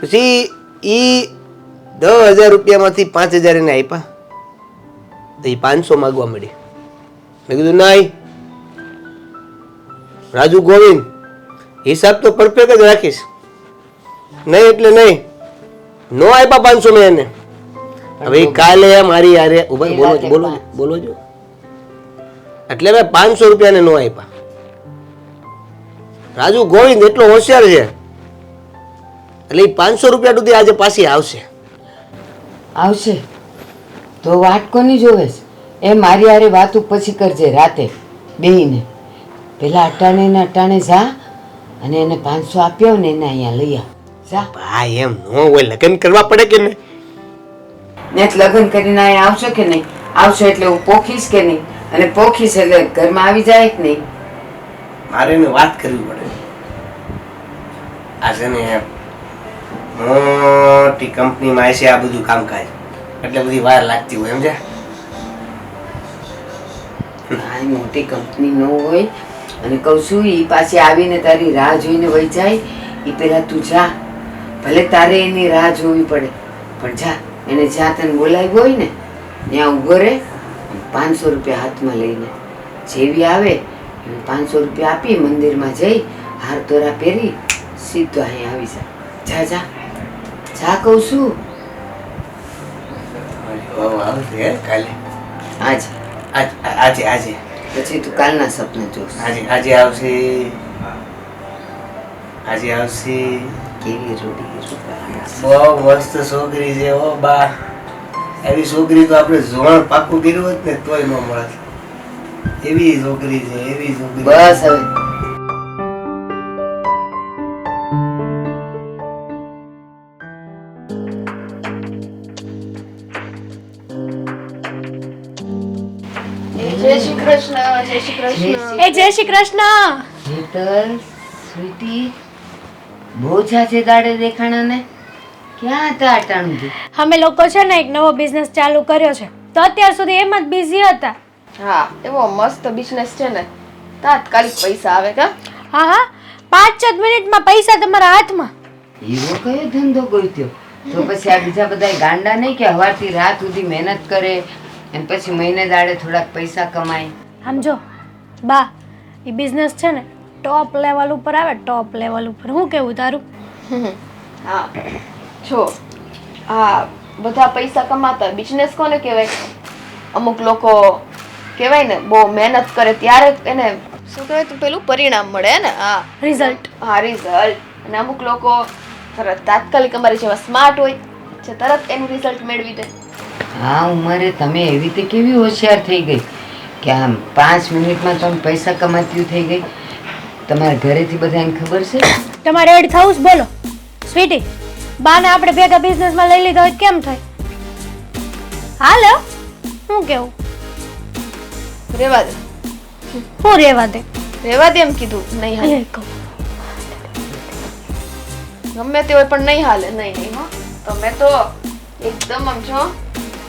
પછી ઈ 10000 રૂપિયામાંથી 5000 એને આપ્યા તો એ 500 માગવા મળી. મેં કીધું નહીં રાજુ ગોવિંદ, હિસાબ તો પરફેક્ટ જ રાખીશ. નહીં એટલે નહીં, નો આપ્યા 500 મેં એને. હવે ઈ કાલે મારી યારે બોલો જો એટલે મેં 500 રૂપિયાને નો આપ્યા. રાજુ ગોવિંદ એટલો હોશિયાર છે એટલે 500 રૂપિયા સુધી આજે પાછી આવશે. આવશે તો વાટ કોની જોવે છે? એ મારી હારે વાતું પછી કરજે રાતે બેહીને. પેલા અટાણે ને અટાણે જા અને એને 500 આપ્યો ને એને અહીંયા લઈ આવ. જા ભાઈ એમ નો હોય, લગ્ન કરવા પડે કે નહીં? ને લગ્ન કરીને અહીંયા આવશો કે નહીં? આવશો એટલે હું પોખીશ કે નહીં? અને પોખીશ એટલે ઘરમાં આવી જાય કે નહીં? મારે એને વાત કરવી પડે. આ છે ને મોટી કંપનીમાં છે આ બધું કામકાજ, એટલે બધી વાર લાગતી હોય સમજ્યા? આ મોટી કંપની ન હોય અને કહું છું એ પાછી આવીને તારી રાહ જોઈને વહી જાય. એ પેલા તું જા, ભલે તારે એની રાહ જોવી પડે પણ જા. એને જ્યાં તને બોલાવ્યો હોય ને ત્યાં ઊભો રહે, 500 રૂપિયા હાથમાં લઈને જેવી આવે એને 500 રૂપિયા આપી મંદિરમાં જઈ હાર તોરા પહેરી સીધો અહીં આવી જા. જા જા જા કહું છું. આવશે કાલે, આજે આજે આજે પછી તું કાલના સપના જોશ. આજે આવશે, આજે આવશે. કેવી રૂડી રૂપાળી. બહુ મસ્ત છોકરી છે ઓ બા. એવી છોકરી તો આપણે જોણ પાકું કર્યું હોત ને તોય ન મળે. એવી છોકરી છે, એવી છોકરી. બસ હવે જય શ્રી કૃષ્ણ. જય શ્રી કૃષ્ણ. એ જય શ્રી કૃષ્ણ. હેતલ સ્વીટી બહુ છાછે દાડે દેખાણા ને ક્યાં હતા અટાણું? અમે લોકો છે ને એક નવો બિઝનેસ ચાલુ કર્યો છે તો અત્યાર સુધી એમ જ બિઝી હતા. હા, એવો મસ્ત બિઝનેસ છે ને, તાત્કાલિક પૈસા આવે કા? હા હા, 5 જ મિનિટમાં પૈસા તમારા હાથમાં. એવો કયો ધંધો ગોત્યો? તો પછી આ બીજા બધા ગાંડા નહીં કે સવારથી રાત સુધી મહેનત કરે અને પછી મહિને દાડે થોડાક પૈસા કમાય? સમજો બા, એ બિઝનેસ છે ને ટોપ લેવલ ઉપર આવે, ટોપ લેવલ ઉપર. હું કેવું તારું? હા જો, આ બધા પૈસા કમાતા બિઝનેસ કોને કહેવાય? અમુક લોકો કહેવાય ને બહુ મહેનત કરે ત્યારે એને શું કહેવાય તું પેલું પરિણામ મળે ને. હા, રિઝલ્ટ. હા રિઝલ્ટ. અને અમુક લોકો તરત તાત્કાલિક અમારી જેવા સ્માર્ટ હોય છે, તરત એનું રિઝલ્ટ મેળવી દે. આ ઉંમરે તમે એવી રીતે કેવી હોશિયાર થઈ ગઈ કે આમ 5 મિનિટમાં તમે પૈસા કમાતી થઈ ગઈ? તમારા ઘરેથી બધાને ખબર છે? તમારે એડ થવું જ બોલો. સ્વીટી, બાને આપણે ભેગા બિઝનેસમાં લઈ લીધા હોય કેમ થાય? હાલો, હું કેવું? રેવા દે. હું રેવા દે? રેવા દે એમ કીધું. નહીં હાલે. એ કહું. ગમે તે હોય પણ નહીં હાલે. નહીં નહીં હો. તમે તો એકદમ આમ છો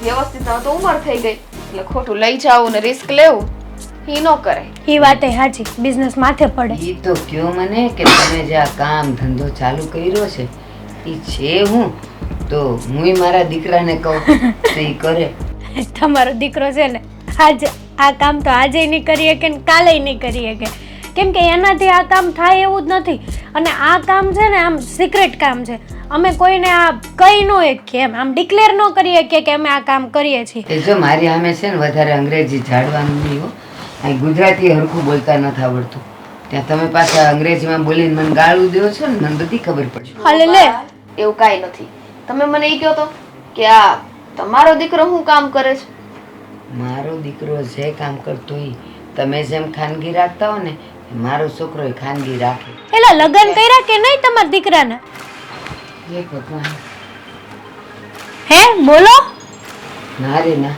વ્યવસ્થિત. તો ઉંમર થઈ ગઈ એટલે ખોટું લઈ જાવું ને રિસ્ક લેવું એ ન કરાય. એ વાતે સાચી, બિઝનેસ માથે પડે. એ તો કયો મને કે તમે જે આ કામ ધંધો ચાલુ કર્યો છે એ છે હું તો હું મારા દીકરાને કહું તો એ કરે. તમારો દીકરો છે ને આજે આ કામ તો આજે નહીં કરી શકે ને કાલે નહીં કરી શકે, કેમ કે એનાથી આ કામ થાય એવું જ નથી. અને આ કામ છે ને આમ સિક્રેટ કામ છે. અમે કોઈને આ કહી ન શકીએ, એમ આમ ડિક્લેર ન કરી શકીએ કે અમે આ કામ કરીએ છીએ. એ જો મારી સામે છે ને વધારે અંગ્રેજી ઝાડવાનું નહીં હો. અહીં ગુજરાતી હરખું બોલતા નથી આવડતું. ત્યાં તમે પાછા અંગ્રેજીમાં બોલીને મને ગાળું દો છો ને, મને બધી ખબર પડશે. હાલે લે. એવું કાંઈ નથી. તમે મને એ કહો તો કે આ તમારો દીકરો શું કામ કરે છે? મારો દીકરો જે કામ કરતો હોય તમે જેમ ખાનગી રાખતા હો ને મારો છોકરો એ ખાનગી રાખે. એલા લગ્ન કર્યા કે નહીં તમારા દીકરાના? હે ભગવાન. હે બોલો. ના રે ના,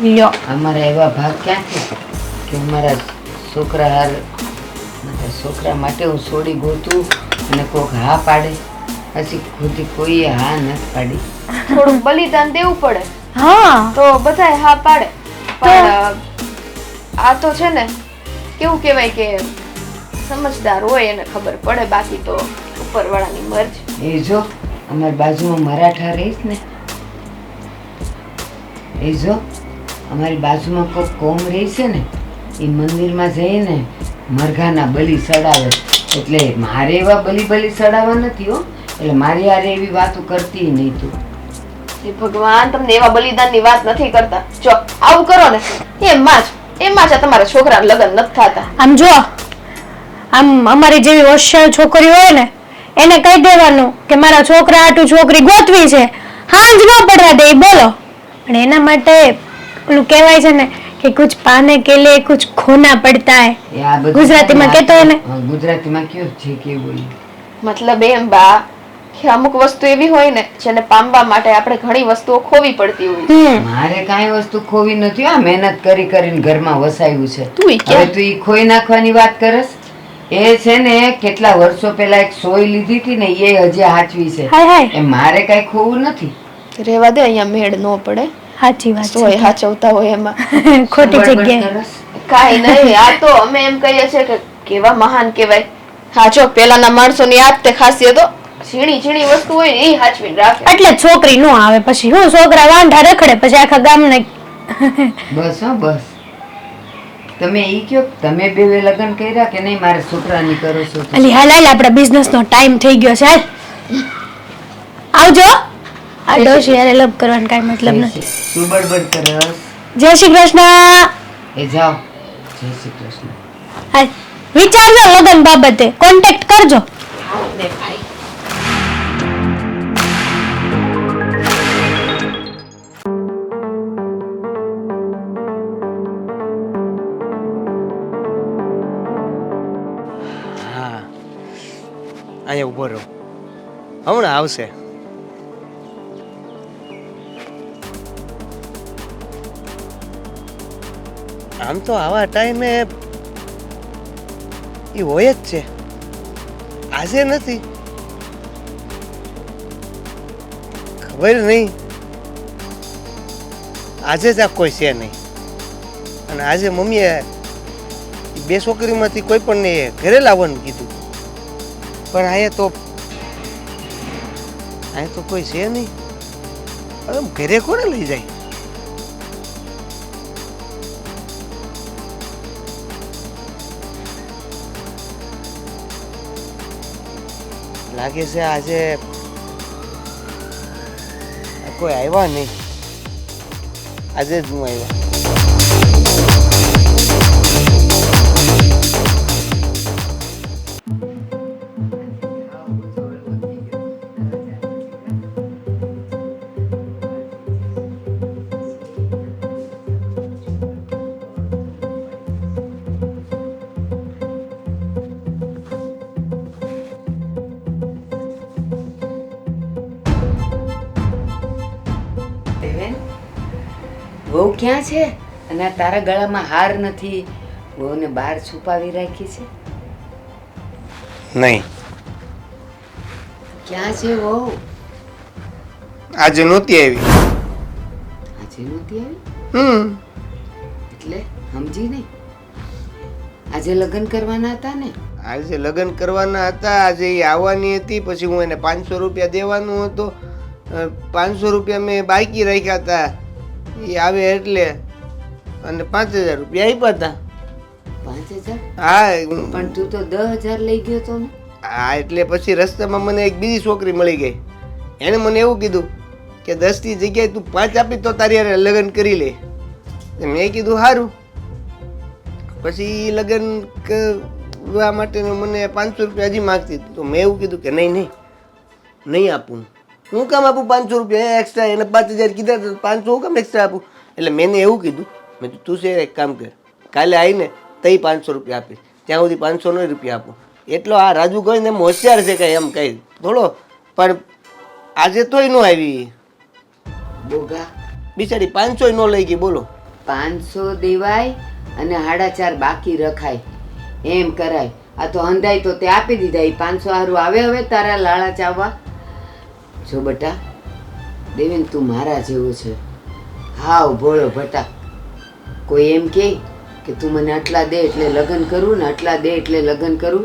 લ્યો. અમારા એવા ભાગ ક્યાંથી કે મારા છોકરા હાર મારા છોકરા માટે હું છોડી ગોતું અને કોક હા પાડે, પછી ખુદ કોઈએ હા નથી પાડી. થોડું બલિદાન દેવું પડે હા તો બધાય હા પાડે. પણ આ તો છે ને કેવું કહેવાય કે સમજદાર હોય એને ખબર પડે, બાકી તો ઉપરવાળાની મરજી. એ જો અમારી બાજુમાં મરાઠા રહીશ ને, એ જો અમારી બાજુમાં કોઈ કોમ રહી છે ને એ મંદિરમાં જઈને મરઘાના બલી ચડાવે, એટલે મારે એવા બલી ચડાવવા નથી હો, એટલે મારી હારે એવી વાતો કરતી નહીં તું. એ ભગવાન તમને એવા બલિદાનની વાત નથી કરતા. જો આવું કરો ને એમાં જ તમારા છોકરાના લગ્ન નથી થતા. આમ જો, આમ અમારી જેવી હોશિયાર છોકરી હોય ને એને કહી દેવાનું કે મારા છોકરા હાટુ છોકરી ગોતવી છે, હાંજ ન પડવા દે, બોલો. અને એના માટે ઓલું કહેવાય છે ને કે કુછ પાને કે લે કુછ ખોના પડતા હે. એ આ બધું ગુજરાતીમાં કહેતો હોય ને. હા, ગુજરાતીમાં કયો છે કેવું? મતલબ એમ બા કે અમુક વસ્તુ એવી હોય ને જેને પામવા માટે આપણે ઘણી વસ્તુઓ ખોવી પડતી હોય. મારે કાંઈ વસ્તુ ખોવી નથી. આ મહેનત કરી કરીને ઘરમાં વસાવ્યું છે. તું હવે તું ઈ ખોઈ નાખવાની વાત કરસ? એ છે ને કેટલા વર્ષો પહેલા એક સોય લીધી હતી ને એ હજી હાચવી છે. હાય હાય, એ મારે કાંઈ ખોવું નથી. રહેવા દે, અહીંયા મેળ ન પડે. સાચી વાત સોય હાચવતા હોય એમાં ખોટી બળબડ જગ્યાએ. કરસ? કાઈ નહીં. આ તો અમે એમ કહીએ છીએ કે કેવા મહાન કહેવાય. હા જો પેલાના માણસોની આ જ તે ખાસિયત હો, ઝીણી વસ્તુ હોય ને એ હાચવીને રાખે. એટલે છોકરી નો આવે પછી હું છોકરા વાંઢા રખડે પછી આખા ગામને. બસ હો બસ. તમે ઈ કયો તમે બે લગ્ન કર્યા કે નહીં? મારે છોકરાની કરો છો તો. અલી હાલ હાલ, આપણા બિઝનેસ નો ટાઈમ થઈ ગયો છે. હાલ આવજો. આ ડોશી યારે લવ કરવાનો કાંઈ મતલબ નથી. શું બળબડ કરસ? જય શ્રી કૃષ્ણ. એ જાઓ. જય શ્રી કૃષ્ણ. હાલ વિચારજો લગ્ન બાબતે, કોન્ટેક્ટ કરજો. ને ભાઈ હા, અહીંયા ઊભો રહો, હમણાં આવશે. આમ તો આવા ટાઈમે એ હોય જ છે, આજે નથી ખબર નહીં, આજે જ આ કોઈ છે નહીં. અને આજે મમ્મીએ ઈ બે છોકરીમાંથી કોઈ પણને ઘરે લાવવાનું કીધું, પણ અહીંયા તો કોઈ છે નહીં. હવે ઘરે કોને લઈ જાય? લાગે છે આજે કોઈ આવ્યા નહીં, આજે જ હું આવ્યા. વહુ ક્યાં છે? અને આ તારા ગળામાં હાર નથી, વહુને બહાર છુપાવી રાખી છે? નહીં, ક્યાં છે વહુ? આજે નહોતી આવી. આજે નહોતી આવી એટલે સમજી નહીં. આજે લગ્ન કરવાના હતા ને? આજે લગ્ન કરવાના હતા, આજે એ આવવાની હતી. પછી હું એને 500 રૂપિયા દેવાનું હતો, 500 રૂપિયા મેં બાકી રાખ્યા હતા. એ આવે એટલે અને 5000 રૂપિયા આપ્યા હતા. 5000? હા પણ તું તો 10,000 લઈ ગયો તો ને? હા, એટલે પછી રસ્તામાં મને એક બીજી છોકરી મળી ગઈ. એણે મને એવું કીધું કે 10 ની જગ્યાએ તું 5 આપી તો તારી હારે લગ્ન કરી લે. મેં કીધું સારું. પછી લગ્ન કરવા માટે મને 500 રૂપિયા હજી માગતી હતી. તો મેં એવું કીધું કે નહીં આપું. હું કામ આપું 500 રૂપિયા એક્સ્ટ્રા? એને 5000 કીધા તો 500 હું કામ એક્સ્ટ્રા આપું? એટલે મેં એવું કીધું, મેં કીધું તું છે એક કામ કર, કાલે આવીને તઈ 500 રૂપિયા આપીશ, ત્યાં સુધી 500 રૂપિયા આપું. એટલો આ રાજુ કહીને એમ હોશિયાર છે કઈ એમ કઈ થોડો, પણ આજે તોય ન આવી. બોગા બિચારી 500 ન લઈ ગઈ. બોલો, 500 દેવાય અને 4.5 બાકી રખાય, એમ કરાય. આ તો અંધાય તો તે આપી દીધા. એ 500 હારું આવે હવે તારા લાળા ચાવવા? જો બટા દેવેન, તું મારા જેવો છે, હાવ ભોળો ભટા. કોઈ એમ કે તું મને આટલા દે એટલે લગ્ન કરું ને આટલા દે એટલે લગ્ન કરું,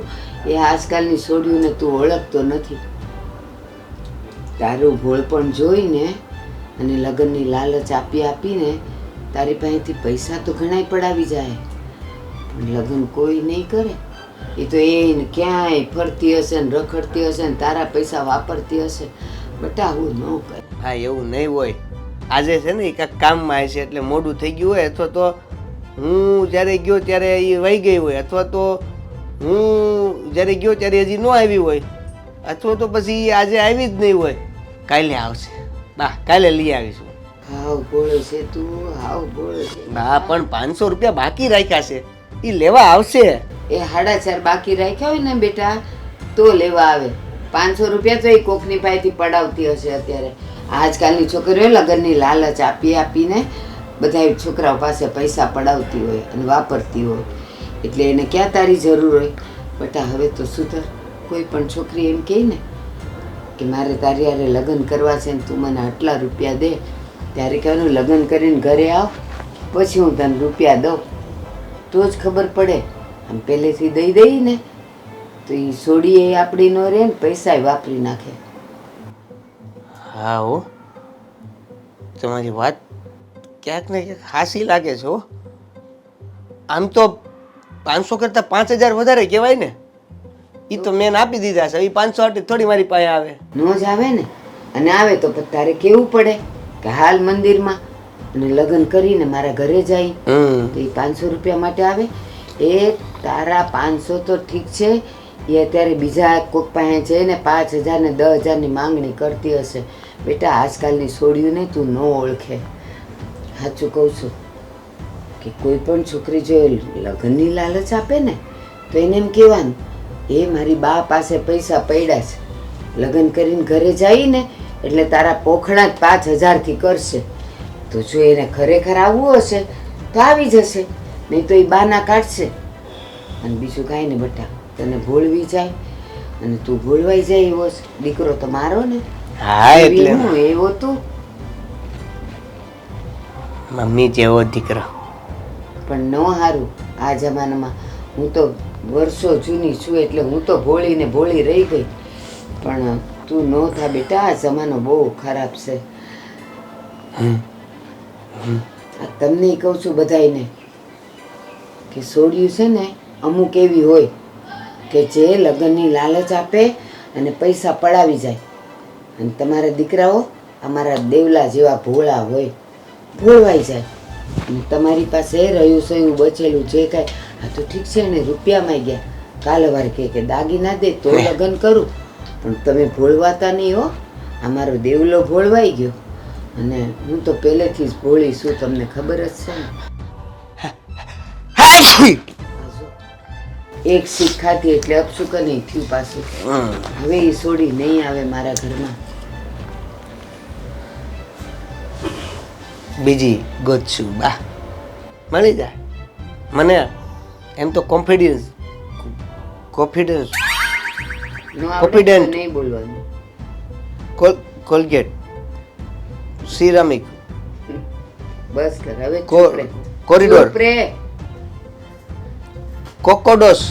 એ આજકાલની છોડીઓને તું ઓળખતો નથી. તારું ભોળપણ જોઈને અને લગ્નની લાલચ આપીને તારી પાસેથી પૈસા તો ઘણાય પડાવી જાય, પણ લગ્ન કોઈ નહીં કરે. એ તો એને ક્યાંય ફરતી હશે ને રખડતી હશે ને તારા પૈસા વાપરતી હશે. બટા હું ન કરે. હા એવું નહીં હોય. આજે છે ને એ કાંઈક કામમાં આવે છે એટલે મોડું થઈ ગયું હોય, અથવા તો હું જ્યારે ગયો ત્યારે એ વહી ગઈ હોય, અથવા તો હું જ્યારે ગયો ત્યારે હજી ન આવી હોય, અથવા તો પછી આજે આવી જ નહીં હોય. કાલે આવશે બા, કાલે લઈ આવીશું. હાવ બોળો છે તું, હાવ બોળો છે. બા પણ 500 રૂપિયા બાકી રાખ્યા છે, એ લેવા આવશે. એ 4.5 બાકી રાખ્યા હોય ને બેટા તો લેવા આવે. 500 રૂપિયા તો એ કોકની પાસેથી પડાવતી હશે અત્યારે. આજકાલની છોકરીઓ લગ્નની લાલચ આપી આપીને બધા છોકરાઓ પાસે પૈસા પડાવતી હોય અને વાપરતી હોય, એટલે એને ક્યાં તારી જરૂર હોય. બટા હવે તો સુધર. કોઈ પણ છોકરી એમ કહે ને કે મારે તારી હારે લગ્ન કરવા છે ને તું મને આટલા રૂપિયા દે, ત્યારે કહેવાનું લગ્ન કરીને ઘરે આવ પછી હું તને રૂપિયા દઉં, તો જ ખબર પડે. આમ પહેલેથી દઈ દઈ ને તો એ સોડી એ આપણી ન રહે ને પૈસા વાપરી નાખે. હા હો, તમારી વાત ક્યાંક ને ક્યાંક હાસી લાગે છે હો. આમ તો 500 કરતાં 5000 વધારે કહેવાય ને. એ તો મેં આપી દીધા છે. એ 500 થોડી મારી પાસે આવે. નો જ આવે ને. અને આવે તો પછી તારે કેવું પડે કે હાલ મંદિરમાં અને લગ્ન કરીને મારા ઘરે જાય. તો એ 500 રૂપિયા માટે આવે. એ તારા 500 તો ઠીક છે, એ અત્યારે બીજા કોઈક પાસે છે ને 5000 ને 10000 ની માંગણી કરતી હશે. બેટા આજકાલની છોડીઓને તું ન ઓળખે. સાચું કહું છું કે કોઈ પણ છોકરી જો લગ્નની લાલચ આપે ને તો એને એમ કહેવાનું એ મારી બા પાસે પૈસા પડ્યા છે, લગ્ન કરીને ઘરે જાય ને એટલે તારા પોખણા જ 5000થી કરશે. તો જો એને ખરેખર આવવું હશે તો આવી જશે, નહીં તો એ બાના કાઢશે. અને બીજું કાંઈ ને બટા, તને ભૂલવી જાય અને તું ભૂલવાઈ જાય એવો દીકરો તો મારો ને. હા એટલે હું એવો તું મમ્મી જેવો દીકરો. પણ ન હારું આ જમાનામાં. હું તો વર્ષો જૂની છું એટલે હું તો ભોળી ને ભોળી રહી ગઈ, પણ તું ન થા બેટા. આ જમાનો બહુ ખરાબ છે. આ તમને કહું છું બધાયને કે છોડ્યું છે ને અમુક એવી હોય કે જે લગ્નની લાલચ આપે અને પૈસા પડાવી જાય. અને તમારા દીકરાઓ અમારા દેવલા જેવા ભોળા હોય, ભોળવાઈ જાય. અને તમારી પાસે રહ્યું છે એવું બચેલું જે કાંઈ, આ તો ઠીક છે ને રૂપિયામાં ગયા, કાલે વાર કે દાગીના દે તો લગ્ન કરું, પણ તમે ભોળવાતા નહીં હો. અમારો દેવલો ભોળવાઈ ગયો અને હું તો પહેલેથી જ ભોળી છું, તમને ખબર જ છે ને. એક શીખ ખાધી એટલે અપશુકન નહીં થયું પાછું. હવે એ છોડી નહીં આવે મારા ઘરમાં. બીજી ગોતશું બા, મળી જાય મને. એમ તો કોન્ફિડન્સ નો આવડે તો Confident. નહીં બોલવાનું. કોલગેટ, સિરામિક, બસ કર હવે. ચૂપ રહે. કોરિડોર, ચૂપ રહે. કોકોડોસ,